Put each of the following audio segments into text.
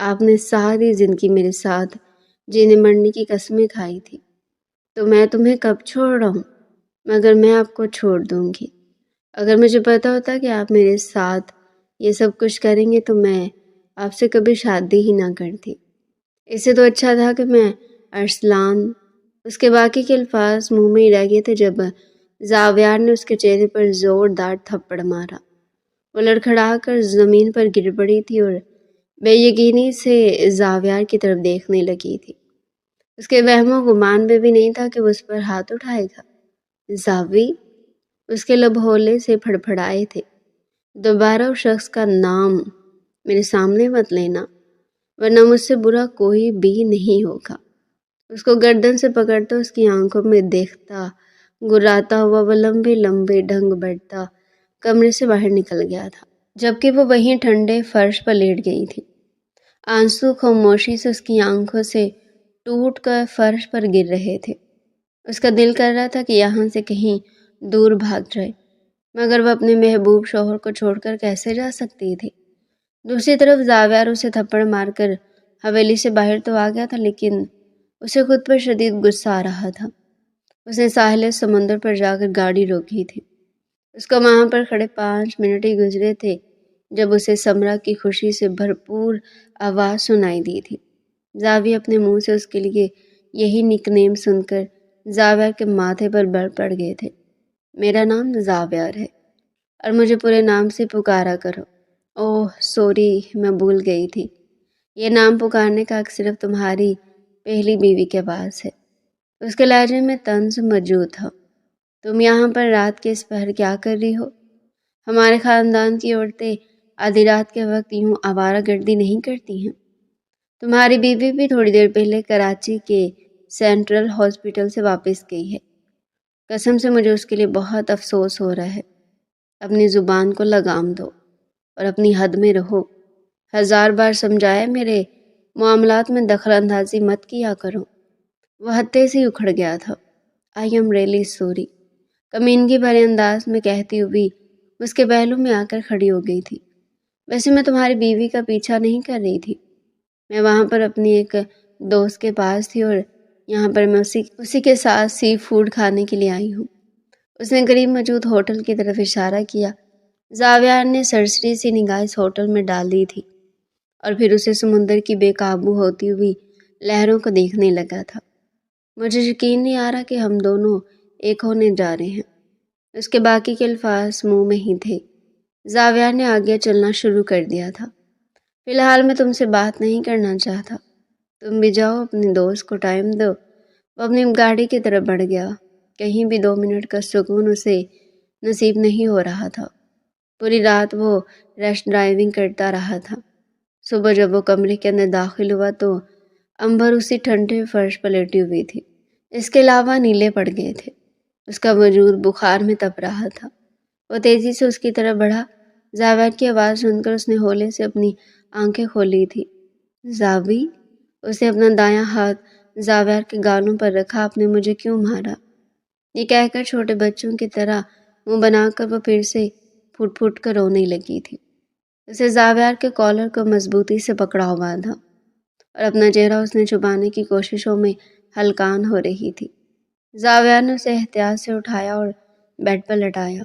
آپ نے ساری زندگی میرے ساتھ جینے مرنے کی قسمیں کھائی تھی، تو میں تمہیں کب چھوڑ رہا ہوں؟ مگر میں آپ کو چھوڑ دوں گی۔ اگر مجھے پتا ہوتا کہ آپ میرے ساتھ یہ سب کچھ کریں گے تو میں آپ سے کبھی شادی ہی نہ کرتی۔ اس سے تو اچھا تھا کہ میں ارسلان۔ اس کے باقی کے الفاظ منہ میں ہی رہ گئے تھے جب زاویار نے اس کے چہرے پر زوردار تھپڑ مارا۔ وہ لڑکھڑا کر زمین پر گر پڑی تھی اور بے یقینی سے زاویار کی طرف دیکھنے لگی تھی۔ اس کے وہم و گمان میں بھی نہیں تھا کہ وہ اس پر ہاتھ اٹھائے گا۔ زاوی، اس کے لب ہولے سے پھڑپھڑائے تھے۔ دوبارہ اس شخص کا نام میرے سامنے مت لینا، ورنہ مجھ سے برا کوئی بھی نہیں ہوگا۔ اس کو گردن سے پکڑتا اس کی آنکھوں میں دیکھتا گراتا ہوا وہ لمبے لمبے ڈھنگ بڑھتا کمرے سے باہر نکل گیا تھا، جبکہ وہ وہیں ٹھنڈے فرش پر لیٹ گئی تھی۔ آنسو خاموشی سے اس کی آنکھوں سے ٹوٹ کر فرش پر گر رہے تھے۔ اس کا دل کر رہا تھا کہ یہاں سے کہیں دور بھاگ جائے، مگر وہ اپنے محبوب شوہر کو چھوڑ کر کیسے جا سکتی تھی؟ دوسری طرف زاویار اسے تھپڑ مار کر حویلی سے باہر تو آ گیا تھا، لیکن اسے خود پر شدید غصہ آ رہا تھا۔ اس نے ساحل سمندر پر جا کر گاڑی روکی تھی۔ اس کو وہاں پر کھڑے 5 منٹ ہی گزرے تھے جب اسے سمرا کی خوشی سے بھرپور آواز سنائی دی تھی۔ زاویہ اپنے منہ سے اس کے لیے یہی نک نیم سن کر زاویار کے ماتھے پر بل پڑ گئے تھے۔ میرا نام زاویار ہے اور مجھے پورے نام سے پکارا کرو۔ اوہ سوری، میں بھول گئی تھی۔ یہ نام پکارنے کا حق صرف تمہاری پہلی بیوی کے پاس ہے۔ اس کے لہجے میں طنز موجود تھا۔ تم یہاں پر رات کے اس پہر کیا کر رہی ہو؟ ہمارے خاندان کی عورتیں آدھی رات کے وقت یوں آوارہ گردی نہیں کرتی ہیں۔ تمہاری بیوی بھی تھوڑی دیر پہلے کراچی کے سینٹرل ہاسپٹل سے واپس گئی ہے۔ قسم سے مجھے اس کے لیے بہت افسوس ہو رہا ہے۔ اپنی زبان کو لگام دو اور اپنی حد میں رہو۔ 1000 بار سمجھایا میرے معاملات میں دخل اندازی مت کیا کرو۔ وہ ہتے سے اکھڑ گیا تھا۔ آئی ایم ریئلی سوری، کمینگی بھرے انداز میں کہتی ہوئی اس کے پہلو میں آ کر کھڑی ہو گئی تھی۔ ویسے میں تمہاری بیوی کا پیچھا نہیں کر رہی تھی، میں وہاں پر اپنی ایک دوست کے پاس تھی اور یہاں پر میں اسی کے ساتھ سی فوڈ کھانے کے لیے آئی ہوں۔ اس نے قریب موجود ہوٹل کی طرف اشارہ کیا۔ زاویار نے سرسری سی نگاہ اس ہوٹل میں ڈال دی تھی اور پھر اسے سمندر کی بے قابو ہوتی ہوئی لہروں کو دیکھنے لگا تھا۔ مجھے یقین نہیں آ رہا کہ ہم دونوں ایک ہونے جا رہے ہیں۔ اس کے باقی کے الفاظ منہ میں ہی تھے۔ زاویار نے آگے چلنا شروع کر دیا تھا۔ فی الحال میں تم سے بات نہیں کرنا چاہتا، تم بھی جاؤ، اپنے دوست کو ٹائم دو۔ وہ اپنی گاڑی کی طرف بڑھ گیا۔ کہیں بھی 2 منٹ کا سکون اسے نصیب نہیں ہو رہا تھا۔ پوری رات وہ ریش ڈرائیونگ کرتا رہا تھا۔ صبح جب وہ کمرے کے اندر داخل ہوا تو امبر اسی ٹھنڈے فرش پر لیٹی ہوئی تھی۔ اس کے علاوہ نیلے پڑ گئے تھے۔ اس کا وجود بخار میں تپ رہا تھا۔ وہ تیزی سے اس کی طرف بڑھا۔ زاویار کی آواز سن کر اس نے ہولے سے اپنی آنکھیں کھولی تھی۔ زاوی، اس نے اپنا دایاں ہاتھ زاویار کے گالوں پر رکھا۔ آپ نے مجھے کیوں مارا؟ یہ کہہ کر چھوٹے بچوں کی طرح منہ بنا کر وہ پھر سے پھٹ پھٹ کر رونے لگی تھی۔ اسے زاویار کے کالر کو مضبوطی سے پکڑا ہوا تھا اور اپنا چہرہ اس نے چھپانے کی کوششوں میں ہلکان ہو رہی تھی۔ زاویار نے اسے احتیاط سے اٹھایا اور بیڈ پر لٹایا۔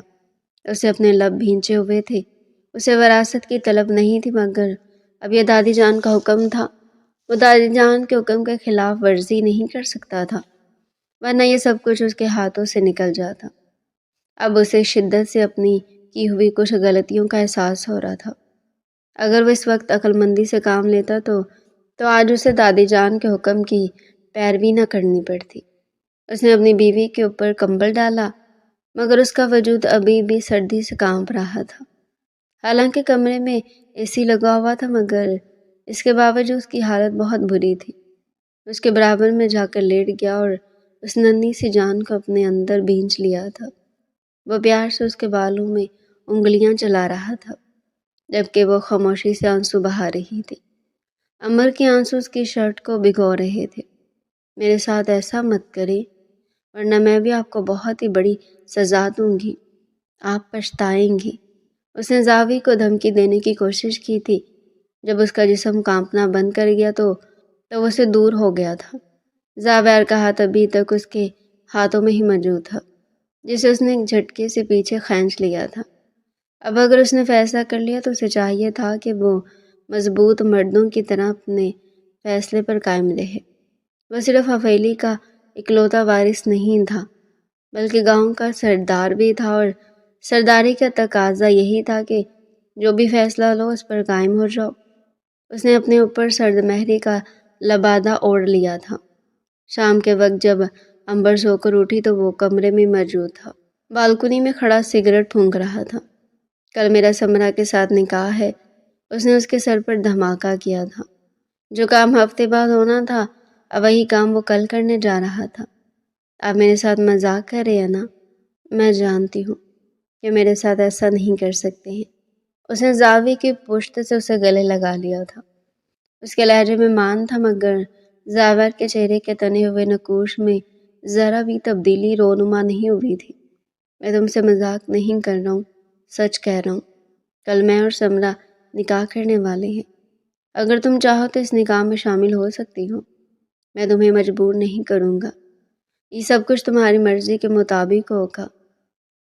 اسے اپنے لب بھینچے ہوئے تھے۔ اسے وراثت کی طلب نہیں تھی، مگر اب یہ دادی جان کا حکم تھا۔ وہ دادی جان کے حکم کے خلاف ورزی نہیں کر سکتا تھا، ورنہ یہ سب کچھ اس کے ہاتھوں سے نکل جاتا۔ اب اسے شدت سے اپنی کی ہوئی کچھ غلطیوں کا احساس ہو رہا تھا۔ اگر وہ اس وقت عقل مندی سے کام لیتا تو آج اسے دادی جان کے حکم کی پیروی نہ کرنی پڑتی۔ اس نے اپنی بیوی کے اوپر کمبل ڈالا، مگر اس کا وجود ابھی بھی سردی سے کانپ رہا تھا۔ حالانکہ کمرے میں اے سی لگا ہوا تھا، مگر اس کے باوجود اس کی حالت بہت بری تھی۔ اس کے برابر میں جا کر لیٹ گیا اور اس ننھی سی جان کو اپنے اندر بھینچ لیا تھا۔ وہ پیار سے اس کے بالوں میں انگلیاں چلا رہا تھا، جبکہ وہ خاموشی سے آنسو بہا رہی تھی۔ امر کے آنسو اس کی شرٹ کو بھگو رہے تھے۔ میرے ساتھ ایسا مت کریں، ورنہ میں بھی آپ کو بہت ہی بڑی سزا دوں گی، آپ پچھتائیں گی۔ اس نے زاوی کو دھمکی دینے کی کوشش کی تھی، جب اس کا جسم کانپنا بند کر گیا تو وہ اسے دور ہو گیا تھا۔ زاویار کا ہاتھ ابھی تک اس کے ہاتھوں میں ہی موجود تھا، جسے اس نے ایک جھٹکے سے پیچھے کھینچ لیا تھا۔ اب اگر اس نے فیصلہ کر لیا تو اسے چاہیے تھا کہ وہ مضبوط مردوں کی طرح اپنے فیصلے پر قائم رہے۔ وہ صرف حویلی کا اکلوتا وارث نہیں تھا، بلکہ گاؤں کا سردار بھی تھا، اور سرداری کا تقاضا یہی تھا کہ جو بھی فیصلہ لو اس پر قائم ہو جاؤ۔ اس نے اپنے اوپر سرد مہری کا لبادہ اوڑھ لیا تھا۔ شام کے وقت جب امبر سو کر اٹھی تو وہ کمرے میں موجود تھا، بالکنی میں کھڑا سگریٹ پھونک رہا تھا۔ کل میرا سمرا کے ساتھ نکاح ہے، اس نے اس کے سر پر دھماکہ کیا تھا۔ جو کام ہفتے بعد ہونا تھا، اب وہی کام وہ کل کرنے جا رہا تھا۔ آپ میرے ساتھ مذاق کر رہے ہیں نا؟ میں جانتی ہوں کہ میرے ساتھ ایسا نہیں کر سکتے ہیں۔ اس نے زاویے کی پشت سے اسے گلے لگا لیا تھا۔ اس کے لہجے میں مان تھا، مگر زاویار کے چہرے کے تنے ہوئے نقوش میں ذرا بھی تبدیلی رونما نہیں ہوئی تھی۔ میں تم سے مذاق نہیں کر رہا ہوں، سچ کہہ رہا ہوں۔ کل میں اور سمرا نکاح کرنے والے ہیں۔ اگر تم چاہو تو اس نکاح میں شامل ہو سکتی ہو، میں تمہیں مجبور نہیں کروں گا۔ یہ سب کچھ تمہاری مرضی کے مطابق ہوگا۔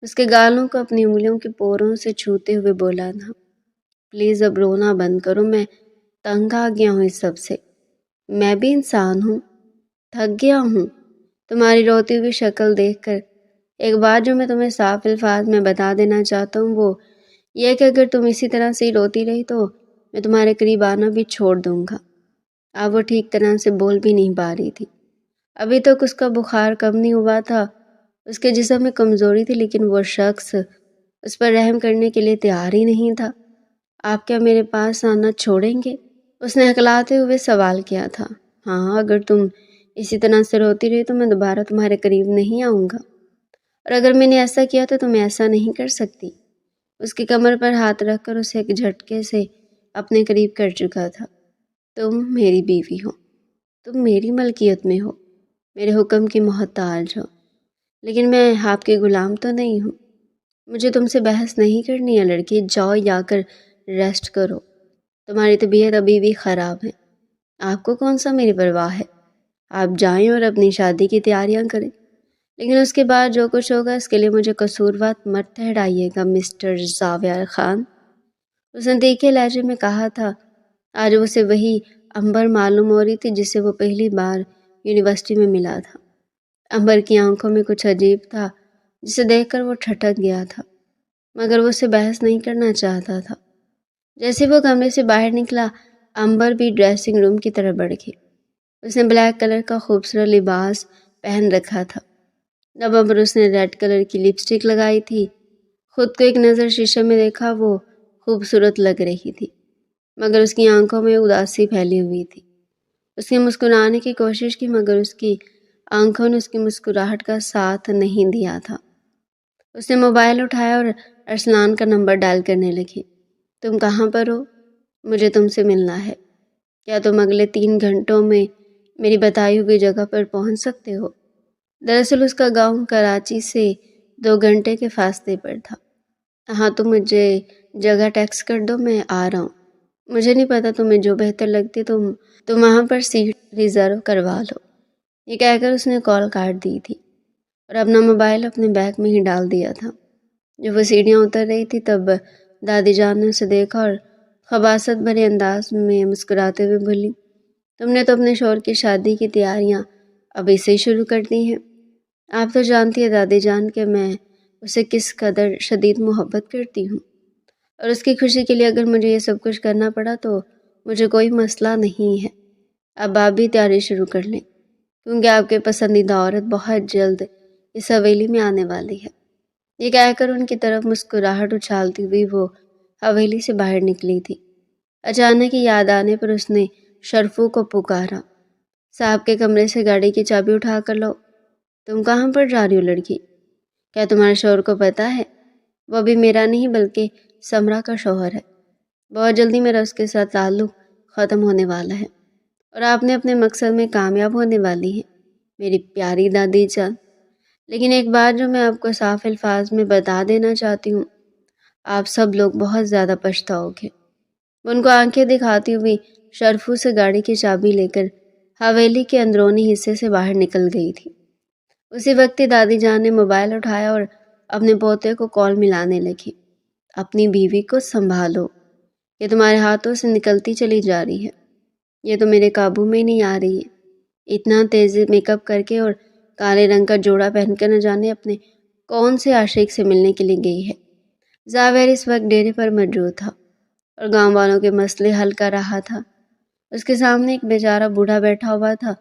اس کے گالوں کو اپنی انگلیوں کے پوروں سے چھوتے ہوئے بولا تھا، پلیز اب رونا بند کرو، میں تنگ آ گیا ہوں اس سب سے۔ میں بھی انسان ہوں، تھک گیا ہوں تمہاری روتی ہوئی شکل دیکھ کر۔ ایک بات جو میں تمہیں صاف الفاظ میں بتا دینا چاہتا ہوں وہ یہ کہ اگر تم اسی طرح سے روتی رہی تو میں تمہارے قریب آنا بھی چھوڑ دوں گا۔ اب وہ ٹھیک طرح سے بول بھی نہیں پا رہی تھی۔ ابھی تک اس کا بخار کم نہیں ہوا تھا، اس کے جسم میں کمزوری تھی، لیکن وہ شخص اس پر رحم کرنے کے لیے تیار ہی نہیں تھا۔ آپ کیا میرے پاس آنا چھوڑیں گے؟ اس نے ہکلاتے ہوئے سوال کیا تھا۔ ہاں، اگر تم اسی طرح سے روتی رہی تو میں دوبارہ تمہارے قریب نہیں آؤں گا، اور اگر میں نے ایسا کیا تو تم ایسا نہیں کر سکتی۔ اس کی کمر پر ہاتھ رکھ کر اسے ایک جھٹکے سے اپنے قریب کر چکا تھا۔ تم میری بیوی ہو، تم میری ملکیت میں ہو، میرے حکم کی محتاج ہو، لیکن میں آپ کی غلام تو نہیں ہوں۔ مجھے تم سے بحث نہیں کرنی ہے لڑکی، جاؤ یا کر ریسٹ کرو، تمہاری طبیعت ابھی بھی خراب ہے۔ آپ کو کون سا میری پرواہ ہے، آپ جائیں اور اپنی شادی کی تیاریاں کریں، لیکن اس کے بعد جو کچھ ہوگا اس کے لیے مجھے قصوروار مت ٹھہرائیے گا مسٹر زاویار خان۔ اس نے تیکھے لہجے میں کہا تھا۔ آج اسے وہی امبر معلوم ہو رہی تھی جس سے وہ پہلی بار یونیورسٹی میں ملا تھا۔ امبر کی آنکھوں میں کچھ عجیب تھا جسے دیکھ کر وہ ٹھٹک گیا تھا، مگر وہ اسے بحث نہیں کرنا چاہتا تھا۔ جیسے وہ کمرے سے باہر نکلا، امبر بھی ڈریسنگ روم کی طرف بڑھ گئی۔ اس نے بلیک کلر کا خوبصورت لباس پہن رکھا تھا، جب امبر اس نے ریڈ کلر کی لپسٹک لگائی تھی۔ خود کو ایک نظر شیشے میں دیکھا، وہ خوبصورت لگ رہی تھی، مگر اس کی آنکھوں میں اداسی پھیلی ہوئی تھی۔ اس نے مسکرانے کی کوشش کی، مگر اس کی آنکھوں نے اس کی مسکراہٹ کا ساتھ نہیں دیا تھا۔ اس نے موبائل اٹھایا اور ارسلان کا نمبر ڈائل کرنے لگی۔ تم کہاں پر ہو؟ مجھے تم سے ملنا ہے۔ کیا تم اگلے 3 گھنٹوں میں میری بتائی ہوئی جگہ پر پہنچ سکتے ہو؟ دراصل اس کا گاؤں کراچی سے 2 گھنٹے کے فاصلے پر تھا۔ ہاں، تم مجھے جگہ ٹیکسٹ کر دو، میں آ رہا ہوں۔ مجھے نہیں پتا، تمہیں جو بہتر لگتی تم وہاں پر سیٹ ریزرو کروا لو۔ یہ کہہ کر اس نے کال کاٹ دی تھی اور اپنا موبائل اپنے بیگ میں ہی ڈال دیا تھا۔ جب وہ سیڑھیاں اتر رہی تھی تب دادی جان نے اسے دیکھا اور خباثت بھرے انداز میں مسکراتے ہوئے بولی، تم نے تو اپنے شوہر کی شادی کی تیاریاں ابھی سے ہی شروع کر دی ہیں۔ آپ تو جانتی ہے دادی جان کہ میں اسے کس قدر شدید محبت کرتی ہوں، اور اس کی خوشی کے لیے اگر مجھے یہ سب کچھ کرنا پڑا تو مجھے کوئی مسئلہ نہیں ہے۔ اب آپ بھی تیاری شروع کر لیں، کیونکہ آپ کے پسندیدہ عورت بہت جلد اس حویلی میں آنے والی ہے۔ یہ کہہ کر ان کی طرف مسکراہٹ اچھالتی ہوئی وہ حویلی سے باہر نکلی تھی۔ اچانک یاد آنے پر اس نے شرفو کو پکارا، صاحب کے کمرے سے گاڑی کی چابی اٹھا کر لاؤ۔ تم کہاں پر جا رہی ہو لڑکی؟ کیا تمہارے شوہر کو پتہ ہے؟ وہ بھی میرا نہیں بلکہ سمرا کا شوہر ہے۔ بہت جلدی میرا اس کے ساتھ تعلق ختم ہونے والا ہے، اور آپ نے اپنے مقصد میں کامیاب ہونے والی ہیں میری پیاری دادی جان۔ لیکن ایک بات جو میں آپ کو صاف الفاظ میں بتا دینا چاہتی ہوں، آپ سب لوگ بہت زیادہ پچھتاؤ گے۔ وہ ان کو آنکھیں دکھاتی ہوئی شرفو سے گاڑی کی چابی لے کر حویلی کے اندرونی حصے سے باہر نکل گئی تھی۔ اسی وقت ہی دادی جان نے موبائل اٹھایا اور اپنے پوتے کو کال ملانے لگی۔ اپنی بیوی کو سنبھالو، یہ تمہارے ہاتھوں سے نکلتی چلی جا رہی ہے، یہ تو میرے قابو میں نہیں آ رہی ہے۔ اتنا تیز میک اپ کر کے اور کالے رنگ کا جوڑا پہن کر نہ جانے اپنے کون سے عاشق سے ملنے کے لیے گئی ہے۔ زاویہ اس وقت ڈیرے پر موجود تھا اور گاؤں والوں کے مسئلے حل کر رہا تھا۔ اس کے سامنے ایک بیچارہ بوڑھا بیٹھا ہوا تھا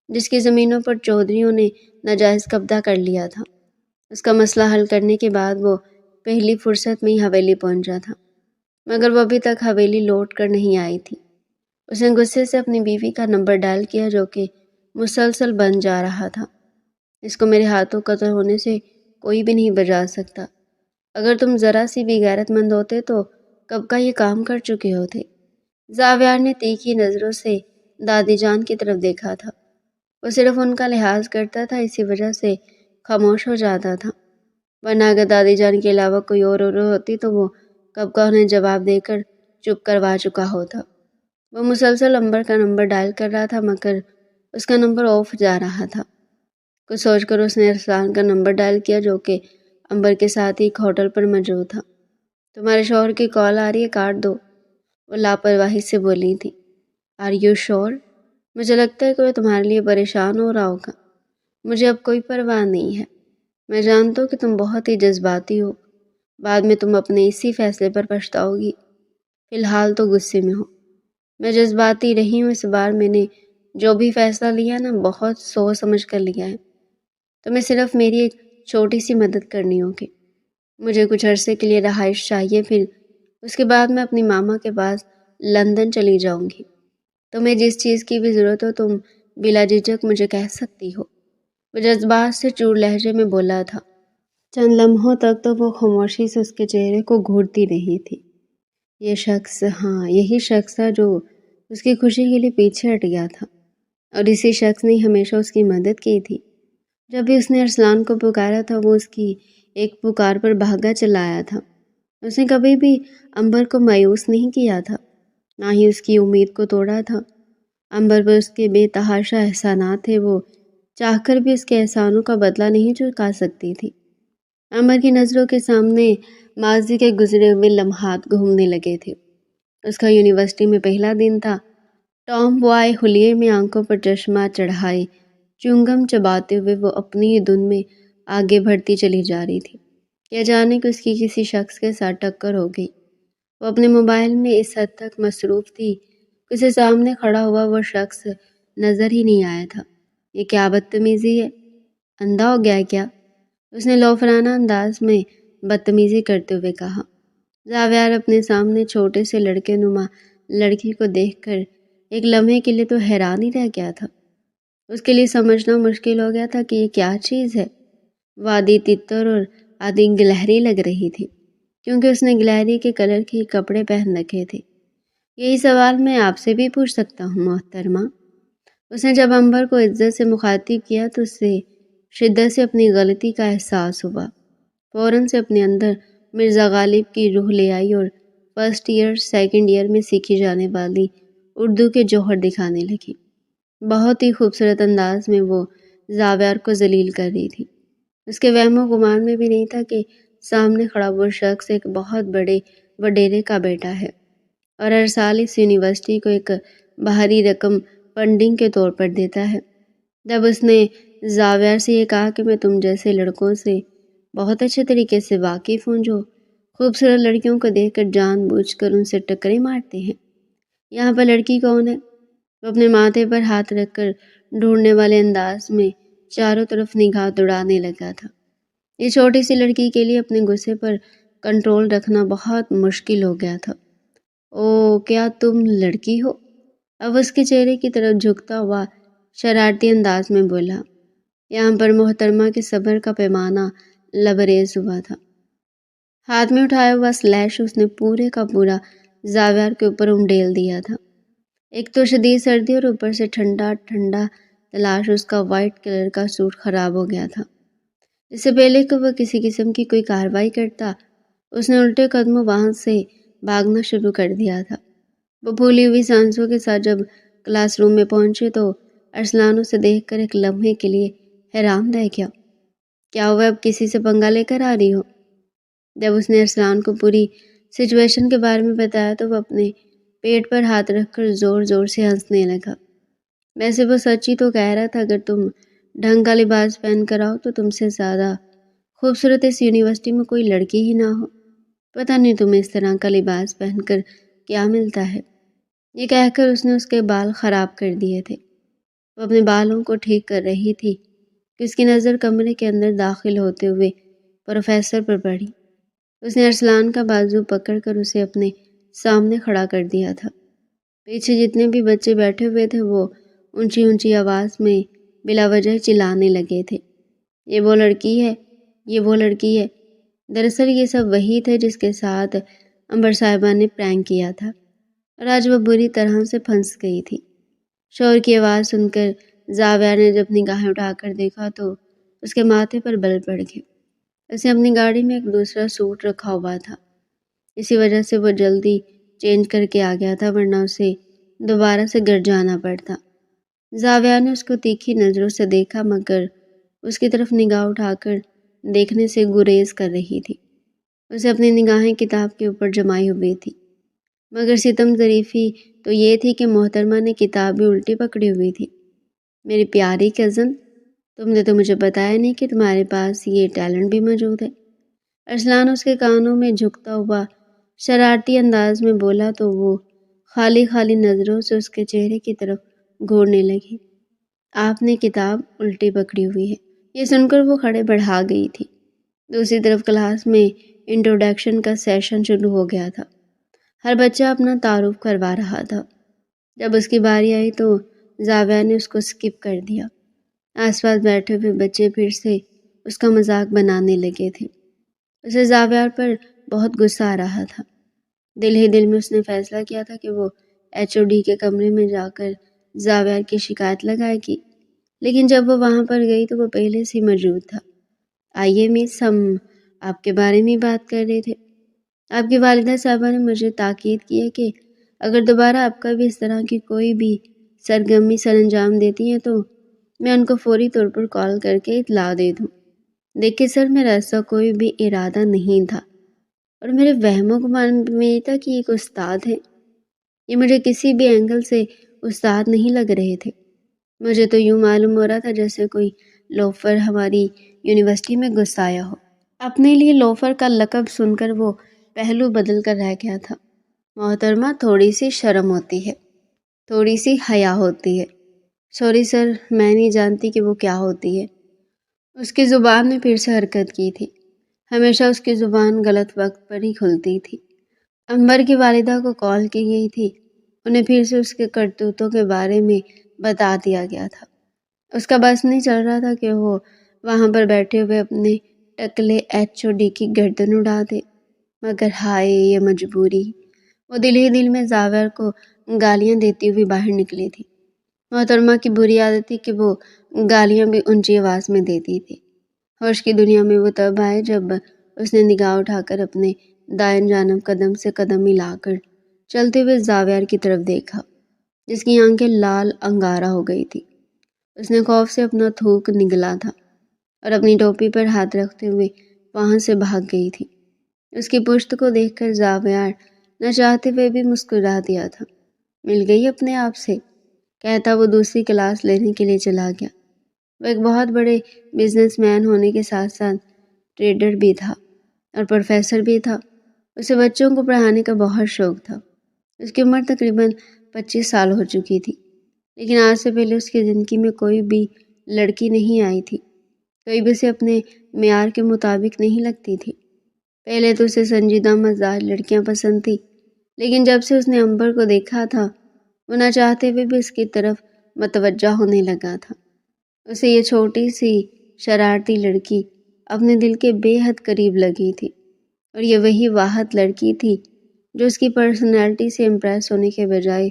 جس کی زمینوں پر چودھریوں نے ناجائز قبضہ کر لیا تھا۔ اس کا مسئلہ حل کرنے کے بعد وہ پہلی فرصت میں ہی حویلی پہنچا تھا، مگر وہ ابھی تک حویلی لوٹ کر نہیں آئی تھی۔ اس نے غصے سے اپنی بیوی کا نمبر ڈائل کیا جو کہ مسلسل بن جا رہا تھا۔ اس کو میرے ہاتھوں قتل ہونے سے کوئی بھی نہیں بچا سکتا۔ اگر تم ذرا سی بھی غیرت مند ہوتے تو کب کا یہ کام کر چکے ہوتے۔ زاویار نے تیکھی نظروں سے دادی جان کی طرف دیکھا تھا۔ وہ صرف ان کا لحاظ کرتا تھا، اسی وجہ سے خاموش ہو جاتا تھا، ورنہ اگر دادی جان کے علاوہ کوئی اور ہوتی تو وہ کب کا انہیں جواب دے کر چپ کروا چکا ہوتا۔ وہ مسلسل امبر کا نمبر ڈائل کر رہا تھا مگر اس کا نمبر آف جا رہا تھا۔ کچھ سوچ کر اس نے ارسلان کا نمبر ڈائل کیا جو کہ امبر کے ساتھ ہی ایک ہوٹل پر موجود تھا۔ تمہارے شوہر کی کال آ رہی ہے، کاٹ دو، وہ لاپرواہی سے بولی تھی۔ آر یو شور؟ مجھے لگتا ہے کہ وہ تمہارے لیے پریشان ہو رہا ہوگا۔ مجھے اب کوئی پرواہ نہیں ہے، میں جانتا ہوں کہ تم بہت ہی جذباتی ہو، بعد میں تم اپنے اسی فیصلے پر پچھتاؤ گی، فی الحال تو غصے میں ہو۔ میں جذباتی رہی ہوں، اس بار میں نے جو بھی فیصلہ لیا نا بہت سوچ سمجھ کر لیا ہے۔ تمہیں صرف میری ایک چھوٹی سی مدد کرنی ہوگی۔ مجھے کچھ عرصے کے لیے رہائش چاہیے، پھر اس کے بعد میں اپنی ماما کے پاس لندن چلی جاؤں گی۔ تمہیں جس چیز کی بھی ضرورت ہو تم بلا جھجک مجھے کہہ سکتی ہو، وہ جذبات سے چور لہجے میں بولا تھا۔ چند لمحوں تک تو وہ خاموشی سے اس کے چہرے کو گھورتی رہی تھی۔ یہ شخص، ہاں یہی شخص تھا جو اس کی خوشی کے لیے پیچھے ہٹ گیا تھا، اور اسی شخص نے ہمیشہ اس کی مدد کی تھی۔ جب بھی اس نے ارسلان کو پکارا تھا وہ اس کی ایک پکار پر بھاگا چلا آیا تھا۔ اس نے کبھی بھی امبر کو مایوس نہیں کیا تھا، نہ ہی اس کی امید کو توڑا تھا۔ امبر پر اس کے بے تحاشا احسانات تھے، وہ چاہ کر بھی اس کے احسانوں کا بدلہ نہیں چکا سکتی تھی۔ امبر کی نظروں کے سامنے ماضی کے گزرے ہوئے لمحات گھومنے لگے تھے۔ اس کا یونیورسٹی میں پہلا دن تھا۔ ٹام بوائے حلیے میں آنکھوں پر چشمہ چڑھائے چنگم چباتے ہوئے وہ اپنی ہی دن میں آگے بڑھتی چلی جا رہی تھی کہ اچانک اس کی کسی شخص کے ساتھ ٹکر ہو گئی۔ وہ اپنے موبائل میں اس حد تک مصروف تھی کہ اسے سامنے کھڑا ہوا وہ شخص نظر ہی نہیں آیا تھا۔ یہ کیا بدتمیزی ہے، اندھا ہو گیا کیا؟ اس نے لوفرانہ انداز میں بدتمیزی کرتے ہوئے کہا۔ زاویار اپنے سامنے چھوٹے سے لڑکے نما لڑکی کو دیکھ کر ایک لمحے کے لیے تو حیران ہی رہ گیا تھا۔ اس کے لیے سمجھنا مشکل ہو گیا تھا کہ یہ کیا چیز ہے۔ وہ آدھی تتر اور آدھی گلہری لگ رہی تھی کیونکہ اس نے گلہری کے کلر کے کپڑے پہن رکھے تھے۔ یہی سوال میں آپ سے بھی پوچھ سکتا ہوں محترمہ؟ اس نے جب امبر کو عزت سے مخاطب کیا تو اس سے شدت سے اپنی غلطی کا احساس ہوا۔ فوراً سے اپنے اندر مرزا غالب کی روح لے آئی اور فرسٹ ایئر سیکنڈ ایئر میں سیکھی جانے والی اردو کے جوہر دکھانے لگی۔ بہت ہی خوبصورت انداز میں وہ زاویار کو ذلیل کر رہی تھی۔ اس کے وہم و گمان میں بھی نہیں تھا کہ سامنے کھڑا وہ شخص ایک بہت بڑے وڈیرے کا بیٹا ہے اور ہر سال اس یونیورسٹی کو ایک باہری رقم فنڈنگ کے طور پر دیتا ہے۔ جب اس نے زاویار سے یہ کہا کہ میں تم جیسے لڑکوں سے بہت اچھے طریقے سے واقف ہوں جو خوبصورت لڑکیوں کو دیکھ کر جان بوجھ کر ان سے ٹکریں مارتے ہیں، یہاں پر لڑکی کون ہے؟ وہ اپنے ماتھے پر ہاتھ رکھ کر ڈھونڈنے والے انداز میں چاروں طرف نگاہ دوڑانے لگا تھا۔ یہ چھوٹی سی لڑکی کے لیے اپنے غصے پر کنٹرول رکھنا بہت مشکل ہو گیا تھا۔ او کیا تم لڑکی ہو؟ اب اس کے چہرے کی طرف جھکتا ہوا شرارتی انداز میں بولا۔ یہاں پر محترمہ کے صبر کا پیمانہ لبریز ہوا تھا۔ ہاتھ میں اٹھایا ہوا سلیش اس نے پورے کا پورا زاویار کے اوپر انڈیل دیا تھا۔ ایک تو شدید سردی اور اوپر سے ٹھنڈا ٹھنڈا تلاش اس کا وائٹ کلر کا سوٹ خراب ہو گیا تھا۔ اس سے پہلے کہ وہ کسی قسم کی کوئی کارروائی کرتا اس نے الٹے قدموں وہاں سے بھاگنا شروع کر دیا تھا۔ وہ پھولی ہوئی سانسوں کے ساتھ جب کلاس روم میں پہنچے تو ارسلان اسے دیکھ کر ایک لمحے کے لیے حیران رہ گیا۔ کیا ہوا، اب کسی سے پنگا لے کر آ رہی ہو؟ جب اس نے ارسلان کو پوری سچویشن کے بارے میں بتایا تو وہ اپنے پیٹ پر ہاتھ رکھ کر زور زور سے ہنسنے لگا۔ ویسے وہ سچ ہی تو کہہ رہا تھا، اگر تم ڈھنگ کا لباس پہن کر آؤ تو تم سے زیادہ خوبصورت اس یونیورسٹی میں کوئی لڑکی ہی نہ ہو۔ پتہ نہیں تمہیں اس طرح کا لباس پہن کر کیا ملتا ہے۔ یہ کہہ کر اس نے اس کے بال خراب کر دیے تھے۔ وہ اپنے بالوں کو ٹھیک کر رہی تھی کہ اس کی نظر کمرے کے اندر داخل ہوتے ہوئے پروفیسر پر پڑی۔ اس نے ارسلان کا بازو پکڑ کر اسے اپنے سامنے کھڑا کر دیا تھا۔ پیچھے جتنے بھی بچے بیٹھے ہوئے تھے وہ اونچی اونچی آواز میں بلا وجہ چلانے لگے تھے، یہ وہ لڑکی ہے، یہ وہ لڑکی ہے۔ دراصل یہ سب وہی تھے جس کے ساتھ امبر صاحبہ نے پرینک کیا تھا، اور آج وہ بری طرح سے پھنس گئی تھی۔ شور کی آواز سن کر زاویہ نے جب نگاہیں اٹھا کر دیکھا تو اس کے ماتھے پر بل پڑ گئے۔ اسے اپنی گاڑی میں ایک دوسرا سوٹ رکھا ہوا تھا، اسی وجہ سے وہ جلدی چینج کر کے آ گیا تھا، ورنہ اسے دوبارہ سے گھر جانا پڑتا۔ زاویہ نے اس کو تیکھی نظروں سے دیکھا، مگر اس کی طرف نگاہ اٹھا کر دیکھنے سے گریز کر رہی تھی۔ اسے اپنی نگاہیں کتاب کے اوپر جمائی ہوئی تھی، مگر ستم ظریفی تو یہ تھی کہ محترمہ نے کتاب بھی الٹی پکڑی ہوئی تھی۔ میری پیاری کزن، تم نے تو مجھے بتایا نہیں کہ تمہارے پاس یہ ٹیلنٹ بھی موجود ہے۔ ارسلان اس کے کانوں میں جھکتا ہوا شرارتی انداز میں بولا تو وہ خالی خالی نظروں سے اس کے چہرے کی طرف گھورنے لگی۔ آپ نے کتاب الٹی پکڑی ہوئی ہے، یہ سن کر وہ کھڑے بڑھا گئی تھی۔ دوسری طرف کلاس میں انٹروڈکشن کا سیشن شروع ہو گیا تھا۔ ہر بچہ اپنا تعارف کروا رہا تھا۔ جب اس کی باری آئی تو زاویہ نے اس کو سکپ کر دیا۔ آس پاس بیٹھے ہوئے بچے پھر سے اس کا مذاق بنانے لگے تھے۔ اسے زاویہ پر بہت غصہ آ رہا تھا۔ دل ہی دل میں اس نے فیصلہ کیا تھا کہ وہ HOD کے کمرے میں جا کر زاویہ کی شکایت لگائے گی، لیکن جب وہ وہاں پر گئی تو وہ پہلے سے موجود تھا۔ آئیے مس، ہم آپ کے بارے میں بات کر رہے تھے۔ آپ کی والدہ صاحبہ نے مجھے تاکید کی ہے کہ اگر دوبارہ آپ کا بھی اس طرح کی کوئی بھی سرگرمی سر انجام دیتی ہیں تو میں ان کو فوری طور پر کال کر کے اطلاع دے دوں۔ دیکھیے سر، میرا ایسا کوئی بھی ارادہ نہیں تھا، اور میرے وہم و گمان میں یہ تھا کہ ایک استاد ہے۔ یہ مجھے کسی بھی اینگل سے استاد نہیں لگ رہے تھے۔ مجھے تو یوں معلوم ہو رہا تھا جیسے کوئی لوفر ہماری یونیورسٹی میں گھس آیا ہو۔ اپنے لیے لوفر کا لقب سن کر وہ پہلو بدل کر رہ گیا تھا۔ محترمہ، تھوڑی سی شرم ہوتی ہے، تھوڑی سی حیا ہوتی ہے۔ سوری سر، میں نہیں جانتی کہ وہ کیا ہوتی ہے۔ اس کی زبان نے پھر سے حرکت کی تھی۔ ہمیشہ اس کی زبان غلط وقت پر ہی کھلتی تھی۔ امبر کی والدہ کو کال کی گئی تھی، انہیں پھر سے اس کے کرتوتوں کے بارے میں بتا دیا گیا تھا۔ اس کا بس نہیں چل رہا تھا کہ وہ وہاں پر بیٹھے ہوئے اپنے ٹکلے HOD کی گردن اڑا دے، مگر ہائے یہ مجبوری۔ وہ دل ہی دل میں زاویہ کو گالیاں دیتی ہوئی باہر نکلی تھی۔ محترمہ کی بری عادت تھی کہ وہ گالیاں بھی اونچی آواز میں دیتی تھی۔ ہوش کی دنیا میں وہ تب آئے جب اس نے نگاہ اٹھا کر اپنے دائیں جانب قدم سے قدم ملا کر چلتے ہوئے زاویہ کی طرف دیکھا، جس کی آنکھیں لال انگارہ ہو گئی تھی۔ اس نے خوف سے اپنا تھوک نگلا تھا اور اپنی ٹوپی پر ہاتھ رکھتے ہوئے وہاں سے بھاگ گئی تھی۔ اس کی پشت کو دیکھ کر زاویہ نہ چاہتے ہوئے بھی مسکرا دیا تھا۔ مل گئی اپنے آپ سے، کہتا وہ دوسری کلاس لینے کے لیے چلا گیا۔ وہ ایک بہت بڑے بزنس مین ہونے کے ساتھ ساتھ ٹریڈر بھی تھا اور پروفیسر بھی تھا۔ اسے بچوں کو پڑھانے کا بہت شوق تھا۔ اس کی عمر تقریباً 25 سال ہو چکی تھی، لیکن آج سے پہلے اس کی زندگی میں کوئی بھی لڑکی نہیں آئی تھی، کوئی بھی اسے اپنے معیار کے مطابق نہیں لگتی تھی۔ پہلے تو اسے سنجیدہ مزاج لڑکیاں پسند تھی، لیکن جب سے اس نے امبر کو دیکھا تھا وہ نہ چاہتے ہوئے بھی اس کی طرف متوجہ ہونے لگا تھا۔ اسے یہ چھوٹی سی شرارتی لڑکی اپنے دل کے بے حد قریب لگی تھی، اور یہ وہی واحد لڑکی تھی جو اس کی پرسنالٹی سے امپریس ہونے کے بجائے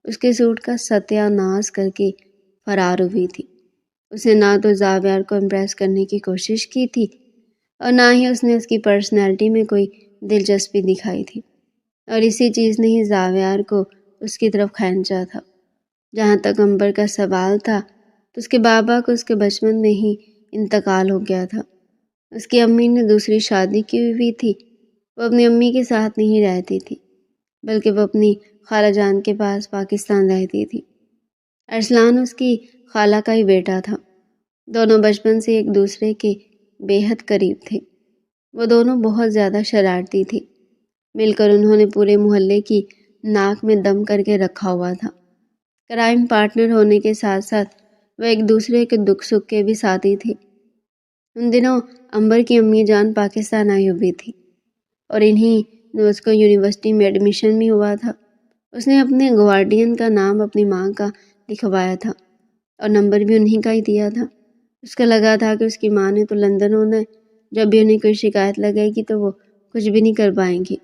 اس کے سوٹ کا ستیہ ناز کر کے فرار ہوئی تھی۔ اس نے نہ تو زاویہ کو امپریس کرنے کی کوشش کی تھی اور نہ ہی اس نے اس کی پرسنالٹی میں کوئی دلچسپی دکھائی تھی، اور اسی چیز نے ہی زاویہ کو اس کی طرف کھینچا تھا۔ جہاں تک امبر کا سوال تھا تو اس کے بابا کو اس کے بچپن میں ہی انتقال ہو گیا تھا۔ اس کی امی نے دوسری شادی کی ہوئی تھی۔ وہ اپنی امی کے ساتھ نہیں رہتی تھی بلکہ وہ اپنی خالہ جان کے پاس پاکستان رہتی تھی۔ ارسلان اس کی خالہ کا ہی بیٹا تھا۔ دونوں بچپن سے ایک دوسرے کے بے حد قریب تھے۔ وہ دونوں بہت زیادہ شرارتی تھے۔ مل کر انہوں نے پورے محلے کی ناک میں دم کر کے رکھا ہوا تھا۔ کرائم پارٹنر ہونے کے ساتھ ساتھ وہ ایک دوسرے کے دکھ سکھ کے بھی ساتھی تھے۔ ان دنوں امبر کی امی جان پاکستان آئی ہوئی تھی اور انہی نے اس کو یونیورسٹی میں ایڈمیشن بھی ہوا تھا۔ اس نے اپنے گارڈین کا نام اپنی ماں کا لکھوایا تھا اور نمبر بھی انہی کا ہی دیا تھا۔ اس کو لگا تھا کہ اس کی ماں نے تو لندن ہونا ہے، جب بھی انہیں کوئی شکایت لگے گی تو وہ کچھ بھی نہیں کر پائیں گی۔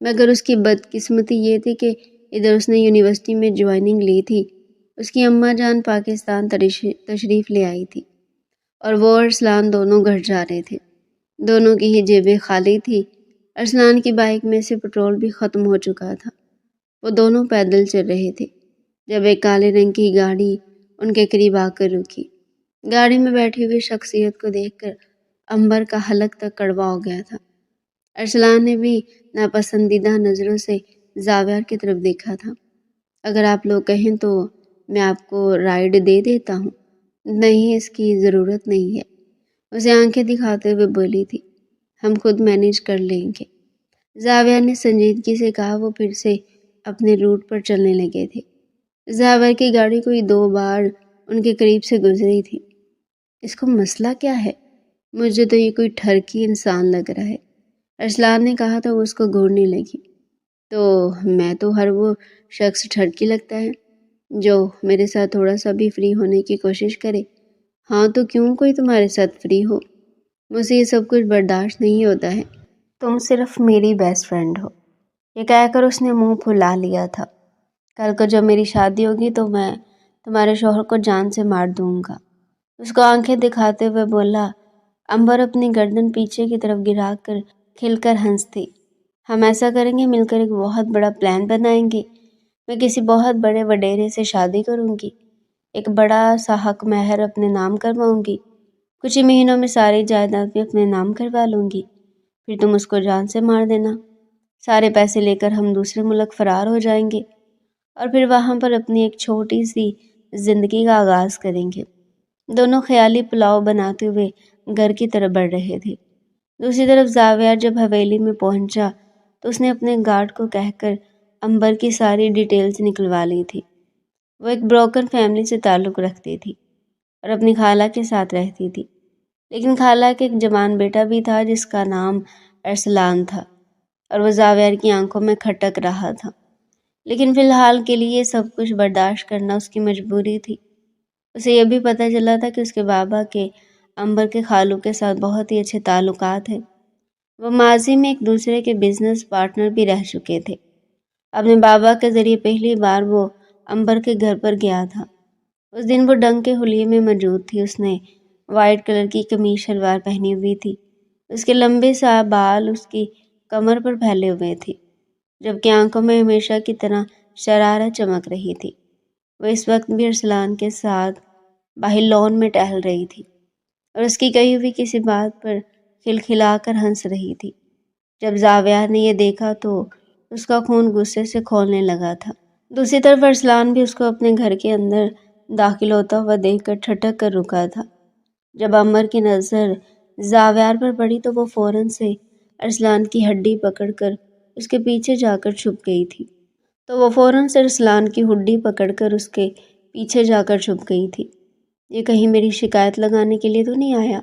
مگر اس کی بدقسمتی یہ تھی کہ ادھر اس نے یونیورسٹی میں جوائننگ لی تھی، اس کی اماں جان پاکستان تشریف لے آئی تھی اور وہ اور ارسلان دونوں گھر جا رہے تھے۔ دونوں کی ہی جیبیں خالی تھی۔ ارسلان کی بائک میں سے پٹرول بھی ختم ہو چکا تھا۔ وہ دونوں پیدل چل رہے تھے جب ایک کالے رنگ کی گاڑی ان کے قریب آ کر رکی۔ گاڑی میں بیٹھی ہوئی شخصیت کو دیکھ کر امبر کا حلق تک کڑوا ہو گیا تھا۔ ارسلان نے بھی ناپسندیدہ نظروں سے زاویار کی طرف دیکھا تھا۔ اگر آپ لوگ کہیں تو میں آپ کو رائڈ دے دیتا ہوں۔ نہیں، اس کی ضرورت نہیں ہے، اسے آنکھیں دکھاتے ہوئے بولی تھی۔ ہم خود مینیج کر لیں گے، زاویار نے سنجیدگی سے کہا۔ وہ پھر سے اپنے روٹ پر چلنے لگے تھے۔ زاویار کی گاڑی کوئی 2 بار ان کے قریب سے گزری تھی۔ اس کو مسئلہ کیا ہے؟ مجھے تو یہ کوئی ٹھرکی انسان لگ رہا ہے، ارسلان نے کہا تو وہ اس کو گھورنے لگی۔ تو میں تو ہر وہ شخص ٹھرکی لگتا ہے جو میرے ساتھ تھوڑا سا بھی فری ہونے کی کوشش کرے۔ ہاں تو کیوں کوئی تمہارے ساتھ فری ہو؟ مجھے یہ سب کچھ برداشت نہیں ہوتا ہے۔ تم صرف میری بیسٹ فرینڈ ہو۔ یہ کہہ کر اس نے منہ پھلا لیا تھا۔ کل کو جب میری شادی ہوگی تو میں تمہارے شوہر کو جان سے مار دوں گا، اس کو آنکھیں دکھاتے ہوئے بولا۔ امبر اپنی گردن پیچھے کی طرف گرا کر کھل کر ہنسی۔ ہم ایسا کریں گے، مل کر ایک بہت بڑا پلان بنائیں گے۔ میں کسی بہت بڑے وڈیرے سے شادی کروں گی، ایک بڑا سا حق مہر اپنے نام کرواؤں گی، کچھ ہی مہینوں میں ساری جائیداد بھی اپنے نام کروا لوں گی، پھر تم اس کو جان سے مار دینا۔ سارے پیسے لے کر ہم دوسرے ملک فرار ہو جائیں گے اور پھر وہاں پر اپنی ایک چھوٹی سی زندگی کا آغاز کریں گے۔ دونوں خیالی پلاؤ بناتے ہوئے گھر کی طرف بڑھ رہے تھے۔ دوسری طرف زاویار جب حویلی میں پہنچا تو اس نے اپنے گارڈ کو کہہ کر امبر کی ساری ڈیٹیلز نکلوا لی تھی۔ وہ ایک بروکن فیملی سے تعلق رکھتی تھی اور اپنی خالہ کے ساتھ رہتی تھی، لیکن خالہ کے ایک جوان بیٹا بھی تھا جس کا نام ارسلان تھا اور وہ زاویار کی آنکھوں میں کھٹک رہا تھا، لیکن فی الحال کے لیے سب کچھ برداشت کرنا اس کی مجبوری تھی۔ اسے یہ بھی پتہ چلا تھا کہ اس کے بابا کے امبر کے خالو کے ساتھ بہت ہی اچھے تعلقات ہیں۔ وہ ماضی میں ایک دوسرے کے بزنس پارٹنر بھی رہ چکے تھے۔ اپنے بابا کے ذریعے پہلی بار وہ امبر کے گھر پر گیا تھا۔ اس دن وہ ڈنگ کے حلیے میں موجود تھی۔ اس نے وائٹ کلر کی قمیض شلوار پہنی ہوئی تھی۔ اس کے لمبے سا بال اس کی کمر پر پھیلے ہوئے تھے، جبکہ آنکھوں میں ہمیشہ کی طرح شرارت چمک رہی تھی۔ وہ اس وقت بھی ارسلان کے ساتھ باہر لان میں ٹہل رہی تھی اور اس کی کہی ہوئی کسی بات پر کھلکھلا کر ہنس رہی تھی۔ جب زاویار نے یہ دیکھا تو اس کا خون غصے سے کھولنے لگا تھا۔ دوسری طرف ارسلان بھی اس کو اپنے گھر کے اندر داخل ہوتا ہوا دیکھ کر ٹھٹک کر رکا تھا۔ جب امبر کی نظر زاویار پر پڑی تو وہ فوراً سے ارسلان کی ہڈی پکڑ کر اس کے پیچھے جا کر چھپ گئی تھی۔ یہ کہیں میری شکایت لگانے کے لیے تو نہیں آیا؟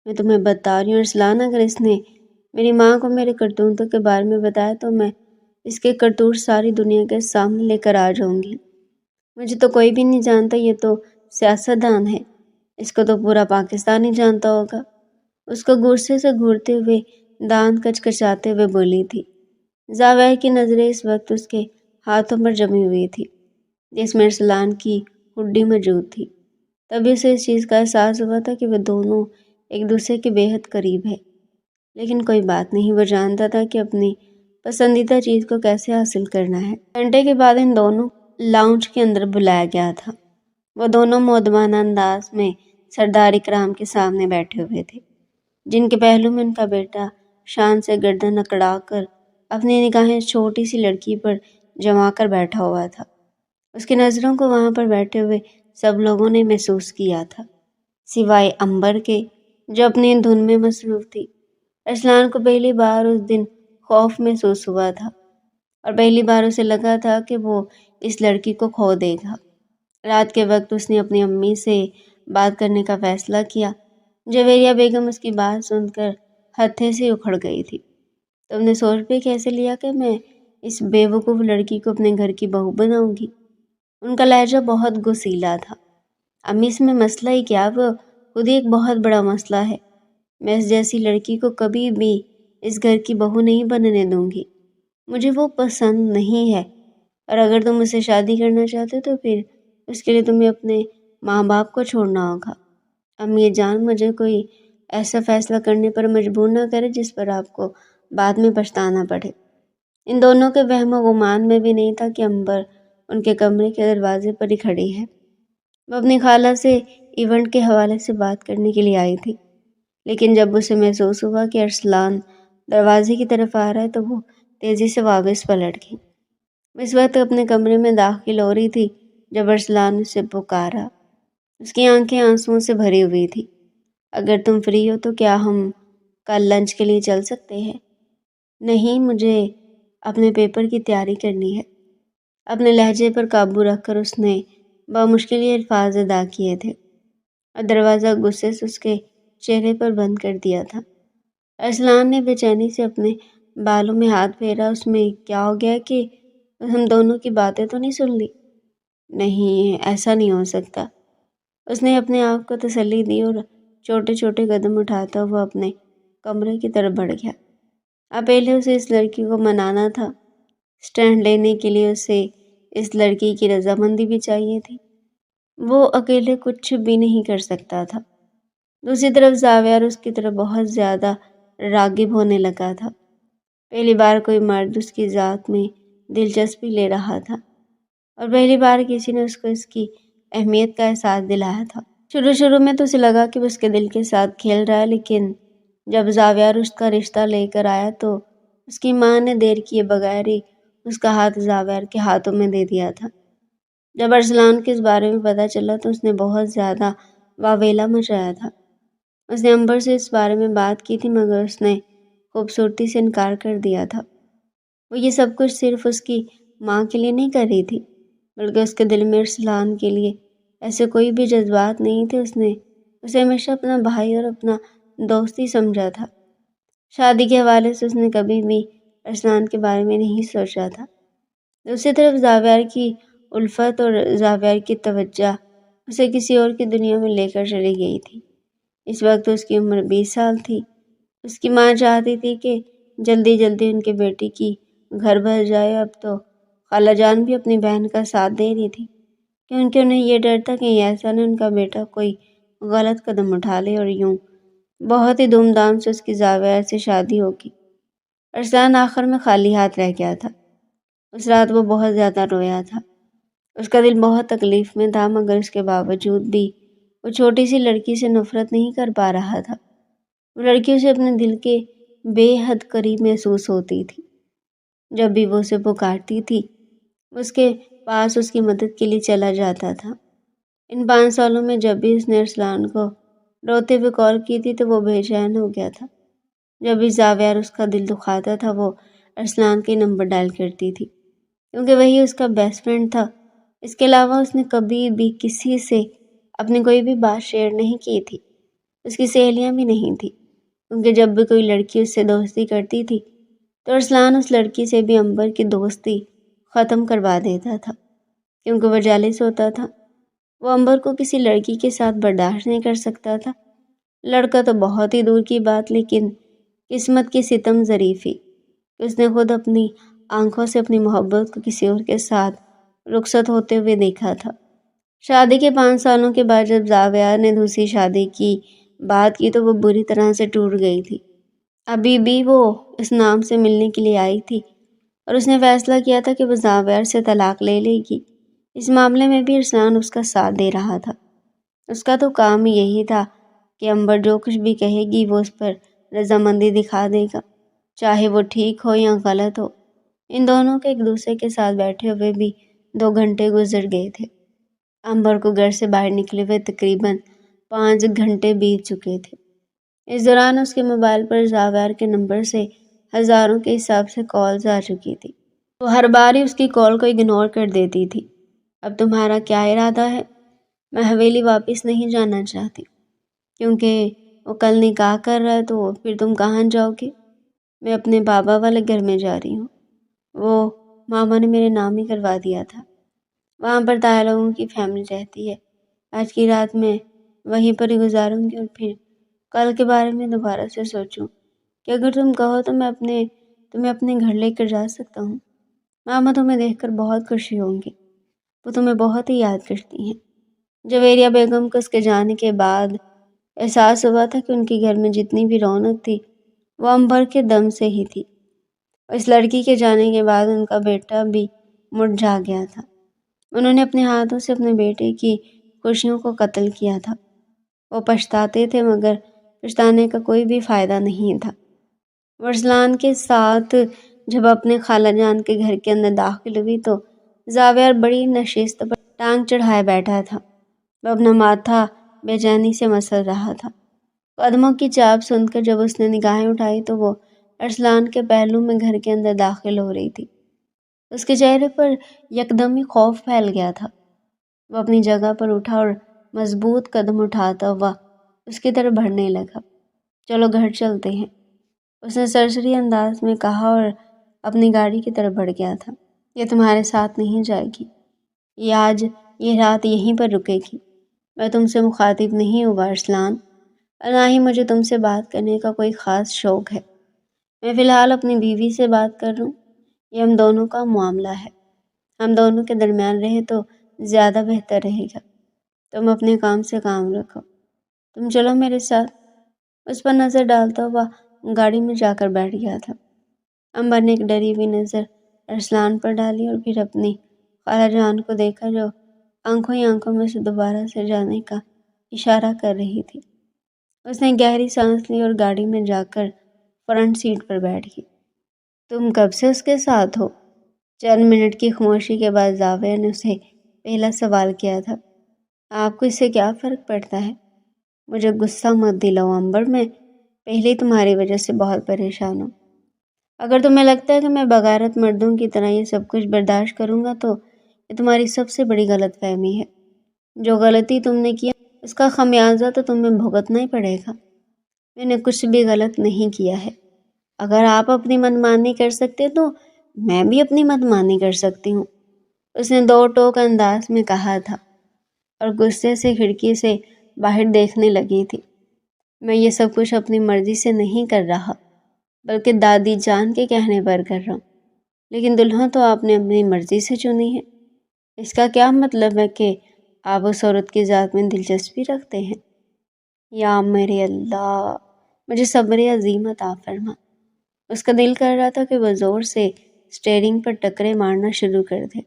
میں تمہیں بتا رہی ہوں ارسلان، اگر اس نے میری ماں کو میرے کرتوتوں کے بارے میں بتایا تو میں اس کے کرتوت ساری دنیا کے سامنے لے کر آ جاؤں گی۔ مجھے تو کوئی بھی نہیں جانتا، یہ تو سیاستدان ہے، اس کو تو پورا پاکستان ہی جانتا ہوگا۔ اس کو غصے سے گھورتے ہوئے دانت کچکچاتے ہوئے بولی تھی۔ زاویار کی نظریں اس وقت اس کے ہاتھوں پر جمی ہوئی تھی جس میں ارسلان کی ہڈی موجود تھی۔ تبھی اسے اس چیز کا احساس ہوا تھا کہ وہ دونوں ایک دوسرے کے بے حد قریب ہیں، لیکن کوئی بات نہیں۔ وہ جانتا تھا کہ اپنی پسندیدہ چیز کو کیسے حاصل کرنا ہے۔ گھنٹے کے بعد ان دونوں لاؤنج کے اندر بلایا گیا تھا۔ وہ دونوں مودبانہ انداز میں سردار اکرام کے سامنے بیٹھے ہوئے تھے، جن کے پہلو میں ان کا بیٹا شان سے گردن اکڑا کر اپنی نگاہیں چھوٹی سی لڑکی پر جما کر بیٹھا ہوا تھا۔ اس کی نظروں کو وہاں پر بیٹھے ہوئے سب لوگوں نے محسوس کیا تھا، سوائے امبر کے، جو اپنی دھن میں مصروف تھی۔ ارسلان کو پہلی بار اس دن خوف محسوس ہوا تھا، اور پہلی بار اسے لگا تھا کہ وہ اس لڑکی کو کھو دے گا۔ رات کے وقت اس نے اپنی امی سے بات کرنے کا فیصلہ کیا۔ جویریہ بیگم اس کی بات سن کر ہتھے سے اکھڑ گئی تھی۔ تم نے سوچ بھی کیسے لیا کہ میں اس بے وقوف لڑکی کو اپنے گھر کی بہو بناؤں گی؟ ان کا لہجہ بہت غصیلا تھا۔ امی اس میں مسئلہ ہی کیا، وہ خود ہی ایک بہت بڑا مسئلہ ہے۔ میں اس جیسی لڑکی کو کبھی بھی اس گھر کی بہو نہیں بننے دوں گی۔ مجھے وہ پسند نہیں ہے، اور اگر تم اسے شادی کرنا چاہتے تو پھر اس کے لیے تمہیں اپنے ماں باپ کو چھوڑنا ہوگا۔ امی جان، مجھے کوئی ایسا فیصلہ کرنے پر مجبور نہ کرے جس پر آپ کو بعد میں پچھتانا پڑے۔ ان دونوں کے وہم و گمان میں بھی نہیں تھا کہ امبر ان کے کمرے کے دروازے پر ہی کھڑی ہے۔ وہ اپنی خالہ سے ایونٹ کے حوالے سے بات کرنے کے لیے آئی تھی، لیکن جب اسے محسوس ہوا کہ ارسلان دروازے کی طرف آ رہا ہے تو وہ تیزی سے واپس پلٹ گئی۔ اس وقت اپنے کمرے میں داخل ہو رہی تھی جب ارسلان اسے پکارا۔ اس کی آنکھیں آنسوؤں سے بھری ہوئی تھی۔ اگر تم فری ہو تو کیا ہم کل لنچ کے لیے چل سکتے ہیں؟ نہیں، مجھے اپنے پیپر کی تیاری کرنی ہے۔ اپنے لہجے پر قابو رکھ کر اس نے بمشکل یہ الفاظ ادا کیے تھے، اور دروازہ غصے سے اس کے چہرے پر بند کر دیا تھا۔ ارسلان نے بے چینی سے اپنے بالوں میں ہاتھ پھیرا۔ اس میں کیا ہو گیا کہ ہم دونوں کی باتیں تو نہیں سن لی؟ نہیں، ایسا نہیں ہو سکتا۔ اس نے اپنے آپ کو تسلی دی اور چھوٹے چھوٹے قدم اٹھاتا ہوا اپنے کمرے کی طرف بڑھ گیا۔ اب پہلے اسے اس لڑکی کو منانا تھا۔ سٹینڈ لینے کے لیے اسے اس لڑکی کی رضامندی بھی چاہیے تھی۔ وہ اکیلے کچھ بھی نہیں کر سکتا تھا۔ دوسری طرف زاویار اس کی طرف بہت زیادہ راغب ہونے لگا تھا۔ پہلی بار کوئی مرد اس کی ذات میں دلچسپی لے رہا تھا، اور پہلی بار کسی نے اس کو اس کی اہمیت کا احساس دلایا تھا۔ شروع میں تو اسے لگا کہ وہ اس کے دل کے ساتھ کھیل رہا ہے، لیکن جب زاویار اس کا رشتہ لے کر آیا تو اس کی ماں نے دیر کیے بغیر ہی اس کا ہاتھ زاویار کے ہاتھوں میں دے دیا تھا۔ جب ارسلان کے اس بارے میں پتہ چلا تو اس نے بہت زیادہ واویلا مچایا تھا۔ اس نے امبر سے اس بارے میں بات کی تھی، مگر اس نے خوبصورتی سے انکار کر دیا تھا۔ وہ یہ سب کچھ صرف اس کی ماں کے لیے نہیں کر رہی تھی، بلکہ اس کے دل میں ارسلان کے لیے ایسے کوئی بھی جذبات نہیں تھے۔ اس نے اسے ہمیشہ اپنا بھائی اور اپنا دوست ہی سمجھا تھا۔ شادی کے حوالے سے اس نے کبھی بھی ارسلان کے بارے میں نہیں سوچا تھا۔ دوسری طرف زاویار کی الفت اور زاویار کی توجہ اسے کسی اور کی دنیا میں لے کر چلی گئی تھی۔ اس وقت اس کی عمر 20 سال تھی۔ اس کی ماں چاہتی تھی کہ جلدی جلدی ان کے بیٹی کی گھر بھر جائے۔ اب تو خالہ جان بھی اپنی بہن کا ساتھ دے رہی تھی، کیونکہ انہیں یہ ڈر تھا کہ ایسا نہ ان کا بیٹا کوئی غلط قدم اٹھا لے، اور یوں بہت ہی دھوم دھام سے اس کی زاویار سے شادی ہوگی۔ ارسلان آخر میں خالی ہاتھ رہ گیا تھا۔ اس رات وہ بہت زیادہ رویا تھا۔ اس کا دل بہت تکلیف میں تھا، مگر اس کے باوجود بھی وہ چھوٹی سی لڑکی سے نفرت نہیں کر پا رہا تھا۔ وہ لڑکی اسے اپنے دل کے بے حد قریب محسوس ہوتی تھی۔ جب بھی وہ اسے پکارتی تھی، اس کے پاس اس کی مدد کے لیے چلا جاتا تھا۔ ان 5 سالوں میں جب بھی اس نے ارسلان کو روتے ہوئے کال کی تھی تو وہ بے چین ہو گیا تھا۔ جب بھی زاویار اس کا دل دکھاتا تھا وہ ارسلان کے نمبر ڈائل کرتی تھی، کیونکہ وہی اس کا بیسٹ فرینڈ تھا۔ اس کے علاوہ اس نے کبھی بھی کسی سے اپنی کوئی بھی بات شیئر نہیں کی تھی۔ اس کی سہیلیاں بھی نہیں تھیں، کیونکہ جب بھی کوئی لڑکی اس سے دوستی کرتی تھی تو ارسلان اس لڑکی سے بھی امبر کی دوستی ختم کروا دیتا تھا، کیونکہ وہ جالس ہوتا تھا۔ وہ امبر کو کسی لڑکی کے ساتھ برداشت نہیں کر سکتا تھا۔ لڑکا تو بہت ہی دور کی بات، لیکن قسمت کی ستم ظریفی کہ اس نے خود اپنی آنکھوں سے اپنی محبت کو کسی اور کے ساتھ رخصت ہوتے ہوئے دیکھا تھا۔ شادی کے 5 سالوں کے بعد جب زاویار نے دوسری شادی کی بات کی تو وہ بری طرح سے ٹوٹ گئی تھی۔ ابھی بھی وہ اس نام سے ملنے کے لیے آئی تھی اور اس نے فیصلہ کیا تھا کہ وہ زاویہ سے طلاق لے لے گی۔ اس معاملے میں بھی ارسلان اس کا ساتھ دے رہا تھا۔ اس کا تو کام ہی یہی تھا کہ امبر جو کچھ بھی کہے گی وہ اس پر رضامندی دکھا دے گا، چاہے وہ ٹھیک ہو یا غلط ہو۔ ان دونوں کے ایک دوسرے کے ساتھ بیٹھے ہوئے بھی 2 گھنٹے گزر گئے تھے۔ امبر کو گھر سے باہر نکلے ہوئے تقریباً 5 گھنٹے بیت چکے تھے۔ اس دوران اس کے موبائل پر زاویہ کے نمبر سے ہزاروں کے حساب سے کالز آ چکی تھی۔ وہ ہر بار ہی اس کی کال کو اگنور کر دیتی تھی۔ اب تمہارا کیا ارادہ ہے؟ میں حویلی واپس نہیں جانا چاہتی، کیونکہ وہ کل نکاح کر رہا ہے، تو پھر تم کہاں جاؤ گے؟ میں اپنے بابا والے گھر میں جا رہی ہوں، وہ ماما نے میرے نام ہی کروا دیا تھا۔ وہاں پر طاہر لوگوں کی فیملی رہتی ہے۔ آج کی رات میں وہیں پر ہی گزاروں گی اور پھر کل کے بارے میں دوبارہ سے سوچوں کہ اگر تم کہو تو میں تمہیں اپنے گھر لے کر جا سکتا ہوں۔ ماما تمہیں دیکھ کر بہت خوشی ہوں گی، وہ تمہیں بہت ہی یاد کرتی ہیں۔ جویریہ بیگم کو اس کے جانے کے بعد احساس ہوا تھا کہ ان کے گھر میں جتنی بھی رونق تھی وہ امبر کے دم سے ہی تھی۔ اس لڑکی کے جانے کے بعد ان کا بیٹا بھی مرجھا گیا تھا۔ انہوں نے اپنے ہاتھوں سے اپنے بیٹے کی خوشیوں کو قتل کیا تھا۔ وہ پچھتاتے تھے مگر پچھتانے کا کوئی بھی فائدہ نہیں تھا۔ ارسلان کے ساتھ جب اپنے خالہ جان کے گھر کے اندر داخل ہوئی تو زاویہ بڑی نشست پر ٹانگ چڑھائے بیٹھا تھا۔ وہ اپنا ماتھا بے چینی سے مسل رہا تھا۔ قدموں کی چاپ سن کر جب اس نے نگاہیں اٹھائی تو وہ ارسلان کے پہلو میں گھر کے اندر داخل ہو رہی تھی۔ اس کے چہرے پر یکدم ہی خوف پھیل گیا تھا۔ وہ اپنی جگہ پر اٹھا اور مضبوط قدم اٹھاتا ہوا اس کی طرف بڑھنے لگا۔ چلو گھر چلتے ہیں، اس نے سرسری انداز میں کہا اور اپنی گاڑی کی طرف بڑھ گیا تھا۔ یہ تمہارے ساتھ نہیں جائے گی، یہ رات یہیں پر رکے گی۔ میں تم سے مخاطب نہیں ہوا ارسلان، اور نہ ہی مجھے تم سے بات کرنے کا کوئی خاص شوق ہے۔ میں فی الحال اپنی بیوی سے بات کر رہا ہوں۔ یہ ہم دونوں کا معاملہ ہے، ہم دونوں کے درمیان رہے تو زیادہ بہتر رہے گا۔ تم اپنے کام سے کام رکھو، تم چلو میرے ساتھ۔ اس پر نظر ڈالتا ہوا گاڑی میں جا کر بیٹھ گیا تھا۔ امبر نے ایک ڈری ہوئی نظر ارسلان پر ڈالی اور پھر اپنی خالہ جان کو دیکھا جو آنکھوں ہی آنکھوں میں سے دوبارہ سے جانے کا اشارہ کر رہی تھی۔ اس نے گہری سانس لی اور گاڑی میں جا کر فرنٹ سیٹ پر بیٹھ گئی۔ تم کب سے اس کے ساتھ ہو؟ چند منٹ کی خاموشی کے بعد زاویہ نے اسے پہلا سوال کیا تھا۔ آپ کو اس سے کیا فرق پڑتا ہے؟ مجھے غصہ مت دلاؤ امبر، میں پہلے تمہاری وجہ سے بہت پریشان ہوں۔ اگر تمہیں لگتا ہے کہ میں بغیرت مردوں کی طرح یہ سب کچھ برداشت کروں گا تو یہ تمہاری سب سے بڑی غلط فہمی ہے۔ جو غلطی تم نے کیا اس کا خمیازہ تو تمہیں بھگتنا ہی پڑے گا۔ میں نے کچھ بھی غلط نہیں کیا ہے۔ اگر آپ اپنی منمانی کر سکتے تو میں بھی اپنی منمانی کر سکتی ہوں، اس نے 2 ٹوک انداز میں کہا تھا اور غصے سے کھڑکی سے باہر دیکھنے لگی تھی۔ میں یہ سب کچھ اپنی مرضی سے نہیں کر رہا بلکہ دادی جان کے کہنے پر کر رہا ہوں، لیکن دلہن تو آپ نے اپنی مرضی سے چنی ہے۔ اس کا کیا مطلب ہے کہ آپ اس عورت کی ذات میں دلچسپی رکھتے ہیں؟ یا میرے اللہ، مجھے صبر عظیم عطا فرما۔ اس کا دل کر رہا تھا کہ وہ زور سے اسٹیئرنگ پر ٹکرے مارنا شروع کر دے۔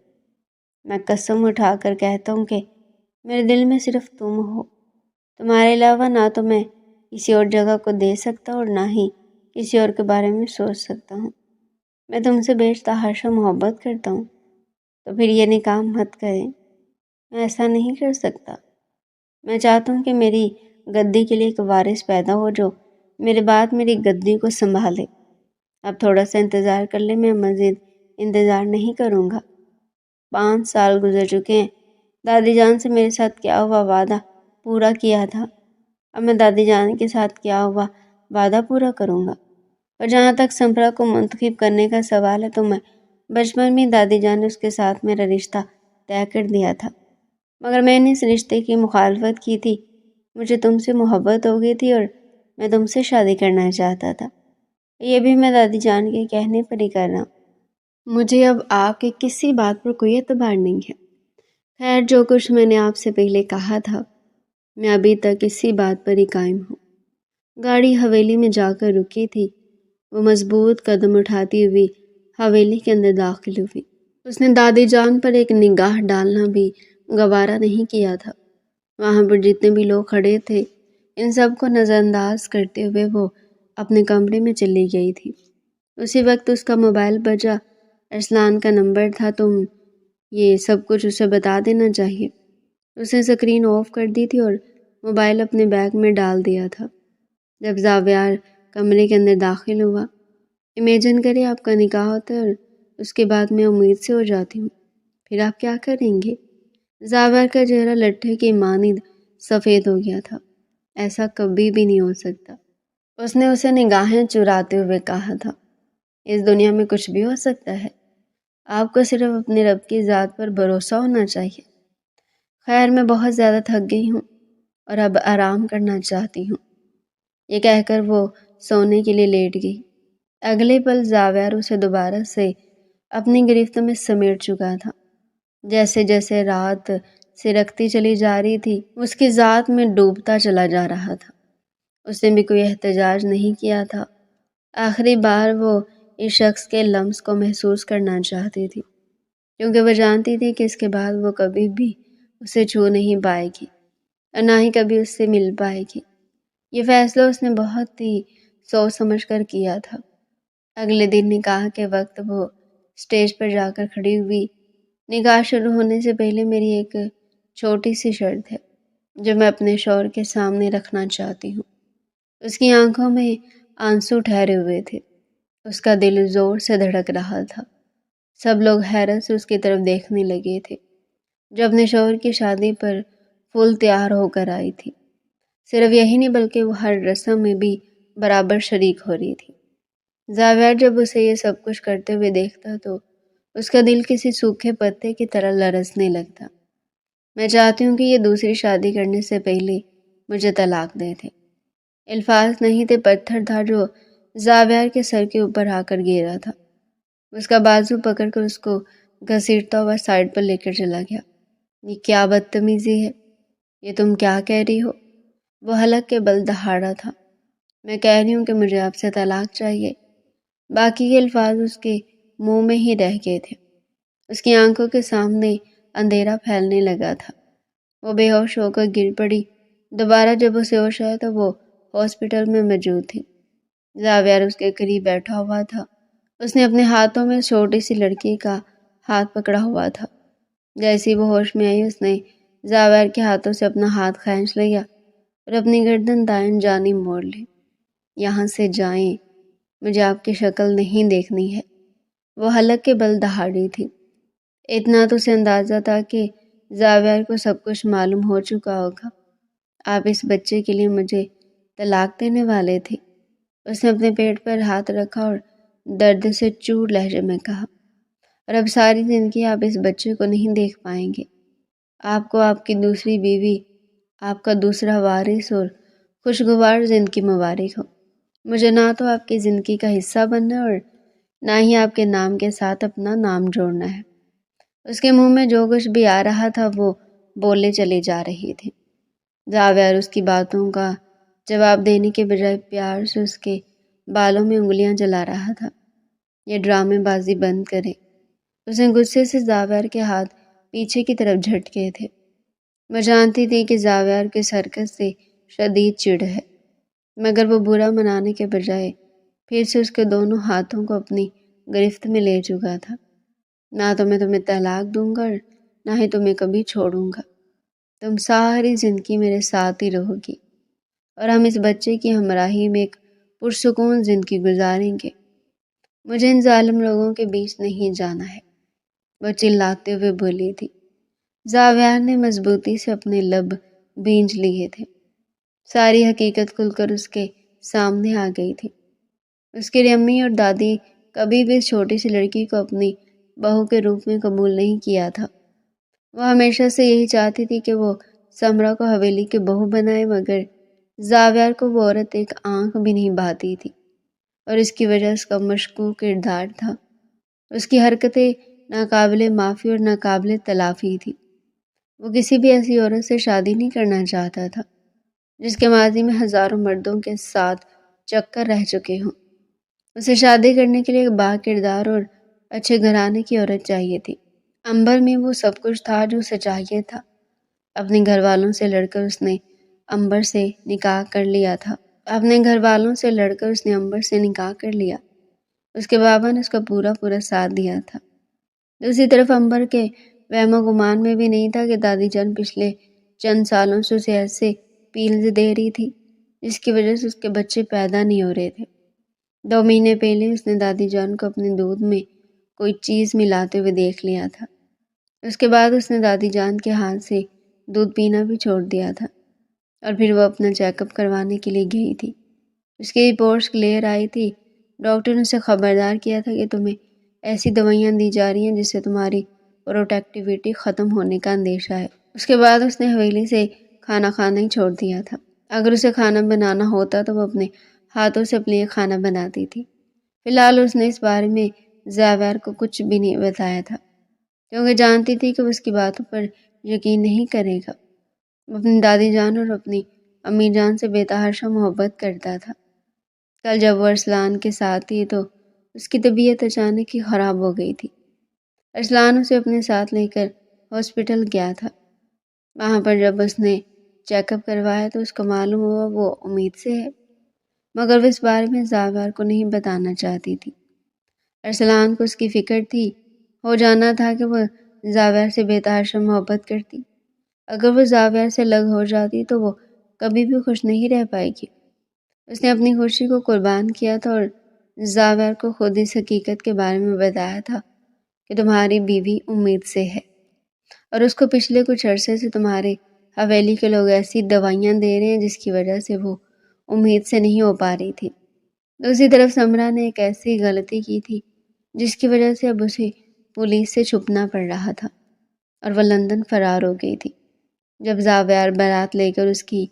میں قسم اٹھا کر کہتا ہوں کہ میرے دل میں صرف تم ہو، تمہارے علاوہ نہ تو میں کسی اور جگہ کو دے سکتا اور نہ ہی کسی اور کے بارے میں سوچ سکتا ہوں۔ میں تم سے بے تحاشا محبت کرتا ہوں، تو پھر یہ نکاح مت کریں۔ میں ایسا نہیں کر سکتا۔ میں چاہتا ہوں کہ میری گدی کے لیے ایک وارث پیدا ہو جو میرے بعد میری گدی کو سنبھالے۔ اب تھوڑا سا انتظار کر لے، میں مزید انتظار نہیں کروں گا۔ 5 سال گزر چکے ہیں۔ دادی جان سے میرے ساتھ کیا ہوا وعدہ پورا کیا تھا، اب میں دادی جان کے ساتھ کیا ہوا وعدہ پورا کروں گا۔ اور جہاں تک سمپرا کو منتخب کرنے کا سوال ہے تو میں بچپن میں دادی جان نے اس کے ساتھ میرا رشتہ طے کر دیا تھا، مگر میں نے اس رشتے کی مخالفت کی تھی۔ مجھے تم سے محبت ہو گئی تھی اور میں تم سے شادی کرنا چاہتا تھا۔ یہ بھی میں دادی جان کے کہنے پر ہی کر رہا ہوں۔ مجھے اب آپ کے کسی بات پر کوئی اعتبار نہیں ہے۔ خیر، جو کچھ میں نے آپ سے پہلے کہا تھا میں ابھی تک اسی بات پر ہی قائم ہوں۔ گاڑی حویلی میں جا کر رکی تھی۔ وہ مضبوط قدم اٹھاتی ہوئی حویلی کے اندر داخل ہوئی۔ اس نے دادی جان پر ایک نگاہ ڈالنا بھی گوارا نہیں کیا تھا۔ وہاں پر جتنے بھی لوگ کھڑے تھے ان سب کو نظر انداز کرتے ہوئے وہ اپنے کمرے میں چلی گئی تھی۔ اسی وقت اس کا موبائل بجا۔ ارسلان کا نمبر تھا۔ تم یہ سب کچھ اسے بتا دینا چاہیے۔ اس نے اسکرین آف کر دی تھی اور موبائل اپنے بیگ میں ڈال دیا تھا۔ جب زاویار کمرے کے اندر داخل ہوا، امیجن کرے آپ کا نکاح ہوتا ہے اور اس کے بعد میں امید سے ہو جاتی ہوں، پھر آپ کیا کریں گے؟ زاویار کا چہرہ لٹھے کی مانند سفید ہو گیا تھا۔ ایسا کبھی بھی نہیں ہو سکتا۔ اس نے اسے نگاہیں چراتے ہوئے کہا تھا، اس دنیا میں کچھ بھی ہو سکتا ہے، آپ کو صرف اپنے رب کی ذات پر بھروسہ ہونا چاہیے۔ خیر، میں بہت زیادہ تھک گئی ہوں اور اب آرام کرنا چاہتی ہوں۔ یہ کہہ کر وہ سونے کے لیے لیٹ گئی۔ اگلے پل زاویار اسے دوبارہ سے اپنی گرفت میں سمیٹ چکا تھا۔ جیسے جیسے رات سرکتی چلی جا رہی تھی اس کی ذات میں ڈوبتا چلا جا رہا تھا۔ اس نے بھی کوئی احتجاج نہیں کیا تھا۔ آخری بار وہ اس شخص کے لمس کو محسوس کرنا چاہتی تھی، کیونکہ وہ جانتی تھی کہ اس کے بعد وہ کبھی بھی اسے چھو نہیں پائے گی اور نہ ہی کبھی اس سے مل پائے گی۔ یہ فیصلہ اس نے بہت ہی سوچ سمجھ کر کیا تھا۔ اگلے دن نکاح کے وقت وہ اسٹیج پر جا کر کھڑی ہوئی۔ نکاح شروع ہونے سے پہلے میری ایک چھوٹی سی شرط ہے جو میں اپنے شوہر کے سامنے رکھنا چاہتی ہوں۔ اس کی آنکھوں میں آنسو ٹھہرے ہوئے تھے۔ اس کا دل زور سے دھڑک رہا تھا۔ سب لوگ حیرت سے اس کی طرف دیکھنے لگے تھے جو اپنے شوہر کی شادی پر فل تیار ہو کر آئی تھی۔ صرف یہی نہیں بلکہ وہ ہر رسم میں بھی برابر شریک ہو رہی تھی۔ زاویار جب اسے یہ سب کچھ کرتے ہوئے دیکھتا تو اس کا دل کسی سوکھے پتے کی طرح لرزنے لگتا۔ میں چاہتی ہوں کہ یہ دوسری شادی کرنے سے پہلے مجھے طلاق دے تھے۔ الفاظ نہیں تھے، پتھر تھا جو زاویار کے سر کے اوپر آ کر گرا تھا۔ اس کا بازو پکڑ کر اس کو گھسیٹتا ہوا سائڈ پر لے کر چلا گیا۔ یہ کیا بدتمیزی ہے؟ یہ تم کیا کہہ رہی ہو؟ وہ حلق کے بل دہاڑا تھا۔ میں کہہ رہی ہوں کہ مجھے آپ سے طلاق چاہیے۔ باقی کے الفاظ اس کے منہ میں ہی رہ گئے تھے۔ اس کی آنکھوں کے سامنے اندھیرا پھیلنے لگا تھا۔ وہ بے ہوش ہو کر گر پڑی۔ دوبارہ جب اسے ہوش آیا تو وہ ہاسپٹل میں موجود تھی۔ زاویار اس کے قریب بیٹھا ہوا تھا۔ اس نے اپنے ہاتھوں میں چھوٹی سی لڑکی کا ہاتھ پکڑا ہوا تھا۔ جیسے وہ ہوش میں آئی اس نے زاویار کے ہاتھوں سے اپنا ہاتھ کھینچ لیا اور اپنی گردن دائیں جانب موڑ لی۔ یہاں سے جائیں، مجھے آپ کی شکل نہیں دیکھنی ہے۔ وہ حلق کے بل دہاڑی تھی۔ اتنا تو اسے اندازہ تھا کہ زاویار کو سب کچھ معلوم ہو چکا ہوگا۔ آپ اس بچے کے لیے مجھے طلاق دینے والے تھے۔ اس نے اپنے پیٹ پر ہاتھ رکھا اور درد سے چور لہجے میں کہا، اور اب ساری زندگی آپ اس بچے کو نہیں دیکھ پائیں گے۔ آپ کو آپ کی دوسری بیوی، آپ کا دوسرا وارث اور خوشگوار زندگی مبارک ہو۔ مجھے نہ تو آپ کی زندگی کا حصہ بننا اور نہ ہی آپ کے نام کے ساتھ اپنا نام جوڑنا ہے۔ اس کے منہ میں جو کچھ بھی آ رہا تھا وہ بولے چلی جا رہی تھی۔ زاویار اس کی باتوں کا جواب دینے کے بجائے پیار سے اس کے بالوں میں انگلیاں جلا رہا تھا۔ یہ ڈرامے بازی بند کرے۔ اس نے غصے سے زاویار کے ہاتھ پیچھے کی طرف جھٹکے تھے۔ وہ جانتی تھی کہ زاویار کی حرکت سے شدید چڑ ہے، مگر وہ برا منانے کے بجائے پھر سے اس کے دونوں ہاتھوں کو اپنی گرفت میں لے چکا تھا۔ نہ تو میں تمہیں طلاق دوں گا اور نہ ہی تمہیں کبھی چھوڑوں گا۔ تم ساری زندگی میرے ساتھ ہی رہو گی اور ہم اس بچے کی ہمراہی میں ایک پرسکون زندگی گزاریں گے۔ مجھے ان ظالم لوگوں کے بیچ نہیں جانا ہے، وہ چلاتے ہوئے بولی تھی۔ زاویار نے مضبوطی سے اپنے لب بھینچ لیے تھے۔ ساری حقیقت کھل کر اس کے سامنے آ گئی تھی۔ اس کی امی اور دادی کبھی بھی اس چھوٹی سی لڑکی کو اپنی بہو کے روپ میں قبول نہیں کیا تھا۔ وہ ہمیشہ سے یہی چاہتی تھی کہ وہ سمرا کو حویلی کی بہو بنائے، مگر زاویار کو وہ عورت ایک آنکھ بھی نہیں بھاتی تھی اور اس کی وجہ اس کا مشکوک کردار تھا۔ اس کی حرکتیں ناقابل معافی اور ناقابل تلافی تھی۔ وہ کسی بھی ایسی عورت سے شادی نہیں کرنا چاہتا تھا جس کے ماضی میں ہزاروں مردوں کے ساتھ چکر رہ چکے ہوں۔ اسے شادی کرنے کے لیے ایک با کردار اور اچھے گھرانے کی عورت چاہیے تھی۔ امبر میں وہ سب کچھ تھا جو اسے چاہیے تھا۔ اپنے گھر والوں سے لڑ کر اس نے امبر سے نکاح کر لیا تھا۔ اس کے بابا نے اس کا پورا ساتھ دیا تھا۔ دوسری طرف امبر کے وہم و گمان میں بھی نہیں تھا کہ دادی جان پچھلے چند سالوں سے اسے ایسے پیلز دے رہی تھی جس کی وجہ سے اس کے بچے پیدا نہیں ہو رہے تھے۔ 2 مہینے پہلے اس نے دادی جان کو اپنے دودھ میں کوئی چیز ملاتے ہوئے دیکھ لیا تھا۔ اس کے بعد اس نے دادی جان کے ہاتھ سے دودھ پینا بھی چھوڑ دیا تھا، اور پھر وہ اپنا چیک اپ کروانے کے لیے گئی تھی۔ اس کی رپورٹس کلیئر آئی تھی۔ ڈاکٹر نے اسے خبردار کیا تھا کہ تمہیں ایسی دوائیاں دی جا رہی ہیں جس سے تمہاری پروڈکٹیوٹی ختم ہونے کا اندیشہ ہے۔ اس کے بعد اس نے حویلی سے کھانا کھانا ہی چھوڑ دیا تھا۔ اگر اسے کھانا بنانا ہوتا تو وہ اپنے ہاتھوں سے اپنے لیے کھانا بناتی تھی۔ فی الحال اس نے اس بارے میں زاویار کو کچھ بھی نہیں بتایا تھا، کیونکہ جانتی تھی کہ وہ اس کی باتوں پر یقین نہیں کرے گا۔ وہ اپنی دادی جان اور اپنی امی جان سے بے تحاشا محبت کرتا تھا۔ کل جب وہ ارسلان کے ساتھ تھی تو اس کی طبیعت اچانک ہی خراب ہو گئی تھی۔ ارسلان اسے اپنے ساتھ لے کر ہاسپٹل گیا تھا۔ وہاں پر جب اس نے چیک اپ کروایا تو اس کو معلوم ہوا وہ امید سے ہے، مگر وہ اس بارے میں زاویار کو نہیں بتانا چاہتی تھی۔ ارسلان کو اس کی فکر تھی، ہو جانا تھا کہ وہ زاویار سے بے تحاشا محبت کرتی۔ اگر وہ زاویار سے الگ ہو جاتی تو وہ کبھی بھی خوش نہیں رہ پائے گی۔ اس نے اپنی خوشی کو قربان کیا تھا اور زاویار کو خود اس حقیقت کے بارے میں بتایا تھا کہ تمہاری بیوی امید سے ہے، اور اس کو پچھلے کچھ عرصے سے تمہارے حویلی کے لوگ ایسی دوائیاں دے رہے ہیں جس کی وجہ سے وہ امید سے نہیں ہو پا رہی تھی۔ دوسری طرف سمرا نے ایک ایسی غلطی کی تھی جس کی وجہ سے اب اسے پولیس سے چھپنا پڑ رہا تھا، اور وہ لندن فرار ہو گئی تھی۔ جب زاویار بارات لے کر اس کی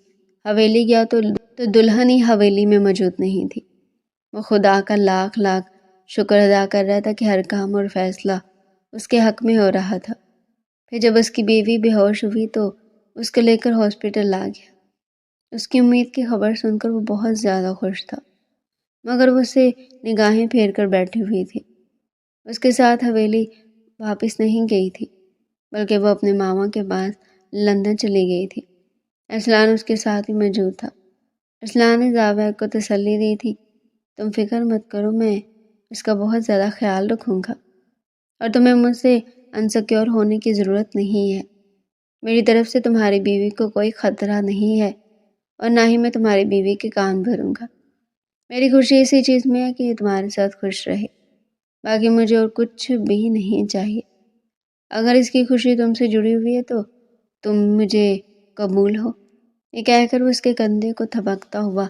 حویلی گیا تو دلہن ہی حویلی میں موجود نہیں تھی۔ وہ خدا کا لاکھ شکر ادا کر رہا تھا کہ ہر کام اور فیصلہ اس کے حق میں ہو رہا تھا۔ پھر جب اس کی بیوی بے ہوش ہوئی تو اس کو لے کر ہاسپٹل آ گیا۔ اس کی امید کی خبر سن کر وہ بہت زیادہ خوش تھا، مگر وہ اسے نگاہیں پھیر کر بیٹھی ہوئی تھی۔ اس کے ساتھ حویلی واپس نہیں گئی تھی، بلکہ وہ اپنے ماما کے پاس لندن چلی گئی تھی۔ ارسلان اس کے ساتھ ہی موجود تھا۔ ارسلان نے زاویار کو تسلی دی تھی، تم فکر مت کرو، میں اس کا بہت زیادہ خیال رکھوں گا، اور تمہیں مجھ سے انسیکیور ہونے کی ضرورت نہیں ہے۔ میری طرف سے تمہاری بیوی کو کوئی خطرہ نہیں ہے، اور نہ ہی میں تمہاری بیوی کے کان بھروں گا۔ میری خوشی اسی چیز میں ہے کہ یہ تمہارے ساتھ خوش رہے، باقی مجھے اور کچھ بھی نہیں چاہیے۔ اگر اس کی خوشی تم سے جڑی ہوئی ہے تو تم مجھے قبول ہو۔ یہ کہہ کر وہ اس کے کندھے کو تھپکتا ہوا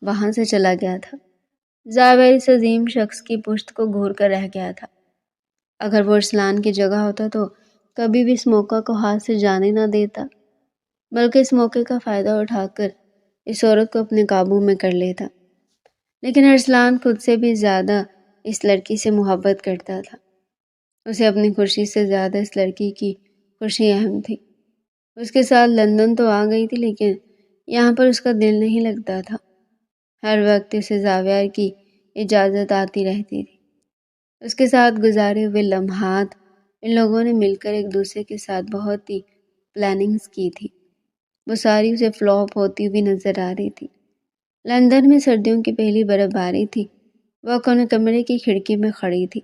وہاں سے چلا گیا تھا۔ زاویار اس عظیم شخص کی پشت کو گھور کر رہ گیا تھا۔ اگر وہ ارسلان کی جگہ ہوتا تو کبھی بھی اس موقع کو ہاتھ سے جانے نہ دیتا، بلکہ اس موقع کا فائدہ اٹھا کر اس عورت کو اپنے قابو میں کر لیتا۔ لیکن ارسلان خود سے بھی زیادہ اس لڑکی سے محبت کرتا تھا۔ اسے اپنی خوشی سے زیادہ اس لڑکی کی خوشی اہم تھی۔ اس کے ساتھ لندن تو آ گئی تھی، لیکن یہاں پر اس کا دل نہیں لگتا تھا۔ ہر وقت اسے زاویار کی اجازت آتی رہتی تھی۔ اس کے ساتھ گزارے ہوئے لمحات، ان لوگوں نے مل کر ایک دوسرے کے ساتھ بہت ہی پلاننگز کی تھی، وہ ساری اسے فلاپ ہوتی ہوئی نظر آ رہی تھی۔ لندن میں سردیوں کی پہلی برف باری تھی۔ وہ اپنے کمرے کی کھڑکی میں کھڑی تھی۔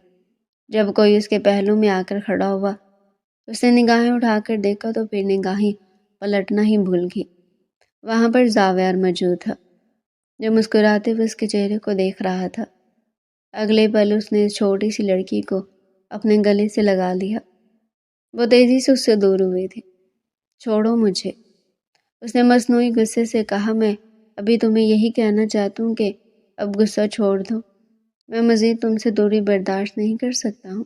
جب کوئی اس کے پہلو میں آ کر کھڑا ہوا، اس نے نگاہیں اٹھا کر دیکھا تو پھر نگاہیں پلٹنا ہی بھول گئی۔ وہاں پر زاویار موجود تھا، جو مسکراتے ہوئے اس کے چہرے کو دیکھ رہا تھا۔ اگلے پل اس نے اس چھوٹی سی لڑکی کو اپنے گلے سے لگا لیا۔ وہ تیزی سے اس سے دور ہوئی تھی۔ چھوڑو مجھے، اس نے مصنوعی غصے سے کہا۔ میں ابھی تمہیں یہی کہنا چاہتا ہوں کہ اب غصہ چھوڑ دو۔ میں مزید تم سے دوری برداشت نہیں کر سکتا ہوں۔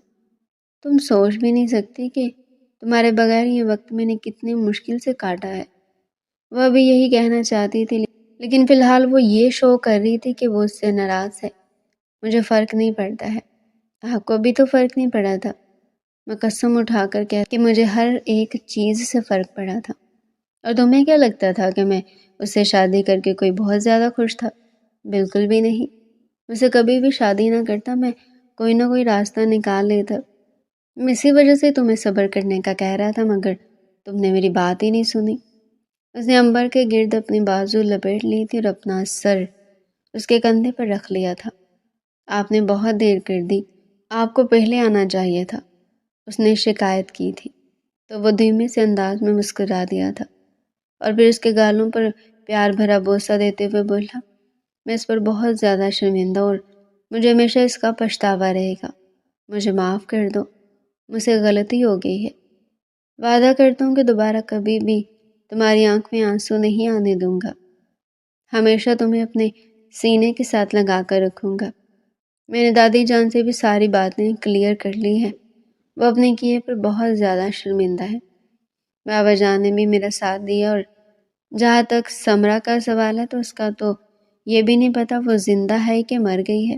تم سوچ بھی نہیں سکتی کہ تمہارے بغیر یہ وقت میں نے کتنی مشکل سے کاٹا ہے۔ وہ ابھی یہی کہنا چاہتی تھی، لیکن فی الحال وہ یہ شو کر رہی تھی کہ وہ اس سے ناراض ہے۔ مجھے فرق نہیں پڑتا ہے۔ آپ کو بھی تو فرق نہیں پڑا تھا۔ میں قسم اٹھا کر کہتی کہ مجھے ہر ایک چیز سے فرق پڑا تھا، اور تمہیں کیا لگتا تھا کہ میں اس سے شادی کر کے کوئی بہت زیادہ خوش تھا؟ بالکل بھی نہیں۔ مجھ سے کبھی بھی شادی نہ کرتا، میں کوئی نہ کوئی راستہ نکال لیتا۔ میں اسی وجہ سے تمہیں صبر کرنے کا کہہ رہا تھا، مگر تم نے میری بات ہی نہیں سنی۔ اس نے امبر کے گرد اپنی بازو لپیٹ لی تھی اور اپنا سر اس کے کندھے پر رکھ لیا تھا۔ آپ نے بہت دیر کر دی، آپ کو پہلے آنا چاہیے تھا، اس نے شکایت کی تھی۔ تو وہ دھیمے سے انداز میں مسکرا دیا تھا اور پھر اس کے گالوں پر پیار بھرا بوسہ دیتے ہوئے بولا، میں اس پر بہت زیادہ شرمندہ اور مجھے ہمیشہ اس کا پچھتاوا رہے گا۔ مجھے معاف کر دو، مجھ سے غلطی ہو گئی ہے۔ وعدہ کرتا ہوں کہ دوبارہ کبھی بھی تمہاری آنکھ میں آنسو نہیں آنے دوں گا۔ ہمیشہ تمہیں اپنے سینے کے ساتھ لگا کر رکھوں گا۔ میں نے دادی جان سے بھی ساری باتیں کلیئر کر لی ہیں، وہ اپنے کیے پر بہت زیادہ شرمندہ ہے۔ بابا جان نے بھی میرا ساتھ دیا، اور جہاں تک سمرا کا سوال ہے تو اس کا تو یہ بھی نہیں پتا وہ زندہ ہے کہ مر گئی ہے۔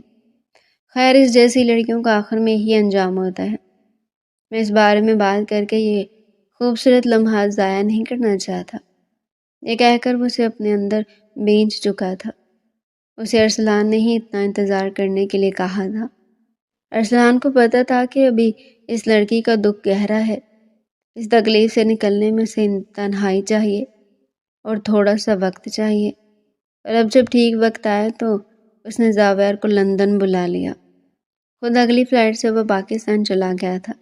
خیر، اس جیسی لڑکیوں کا آخر میں ہی انجام ہوتا ہے۔ میں اس بارے میں بات کر کے یہ خوبصورت لمحات ضائع نہیں کرنا چاہتا۔ یہ کہہ کر وہ اسے اپنے اندر بھیج چکا تھا۔ اسے ارسلان نے ہی اتنا انتظار کرنے کے لیے کہا تھا۔ ارسلان کو پتا تھا کہ ابھی اس لڑکی کا دکھ گہرا ہے، اس تکلیف سے نکلنے میں اسے تنہائی چاہیے اور تھوڑا سا وقت چاہیے۔ اور اب جب ٹھیک وقت آیا تو اس نے زاویار کو لندن بلا لیا۔ خود اگلی فلائٹ سے وہ پاکستان چلا گیا تھا۔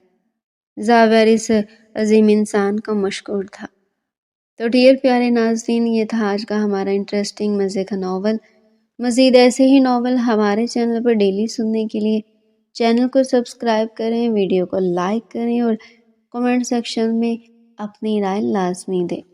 زاویار اس عظیم انسان کا مشکور تھا۔ تو ڈیئر پیارے ناظرین، یہ تھا آج کا ہمارا انٹرسٹنگ مزے کا ناول۔ مزید ایسے ہی ناول ہمارے چینل پر ڈیلی سننے کے لیے چینل کو سبسکرائب کریں، ویڈیو کو لائک کریں اور کمنٹ سیکشن میں اپنی رائے لازمی دیں۔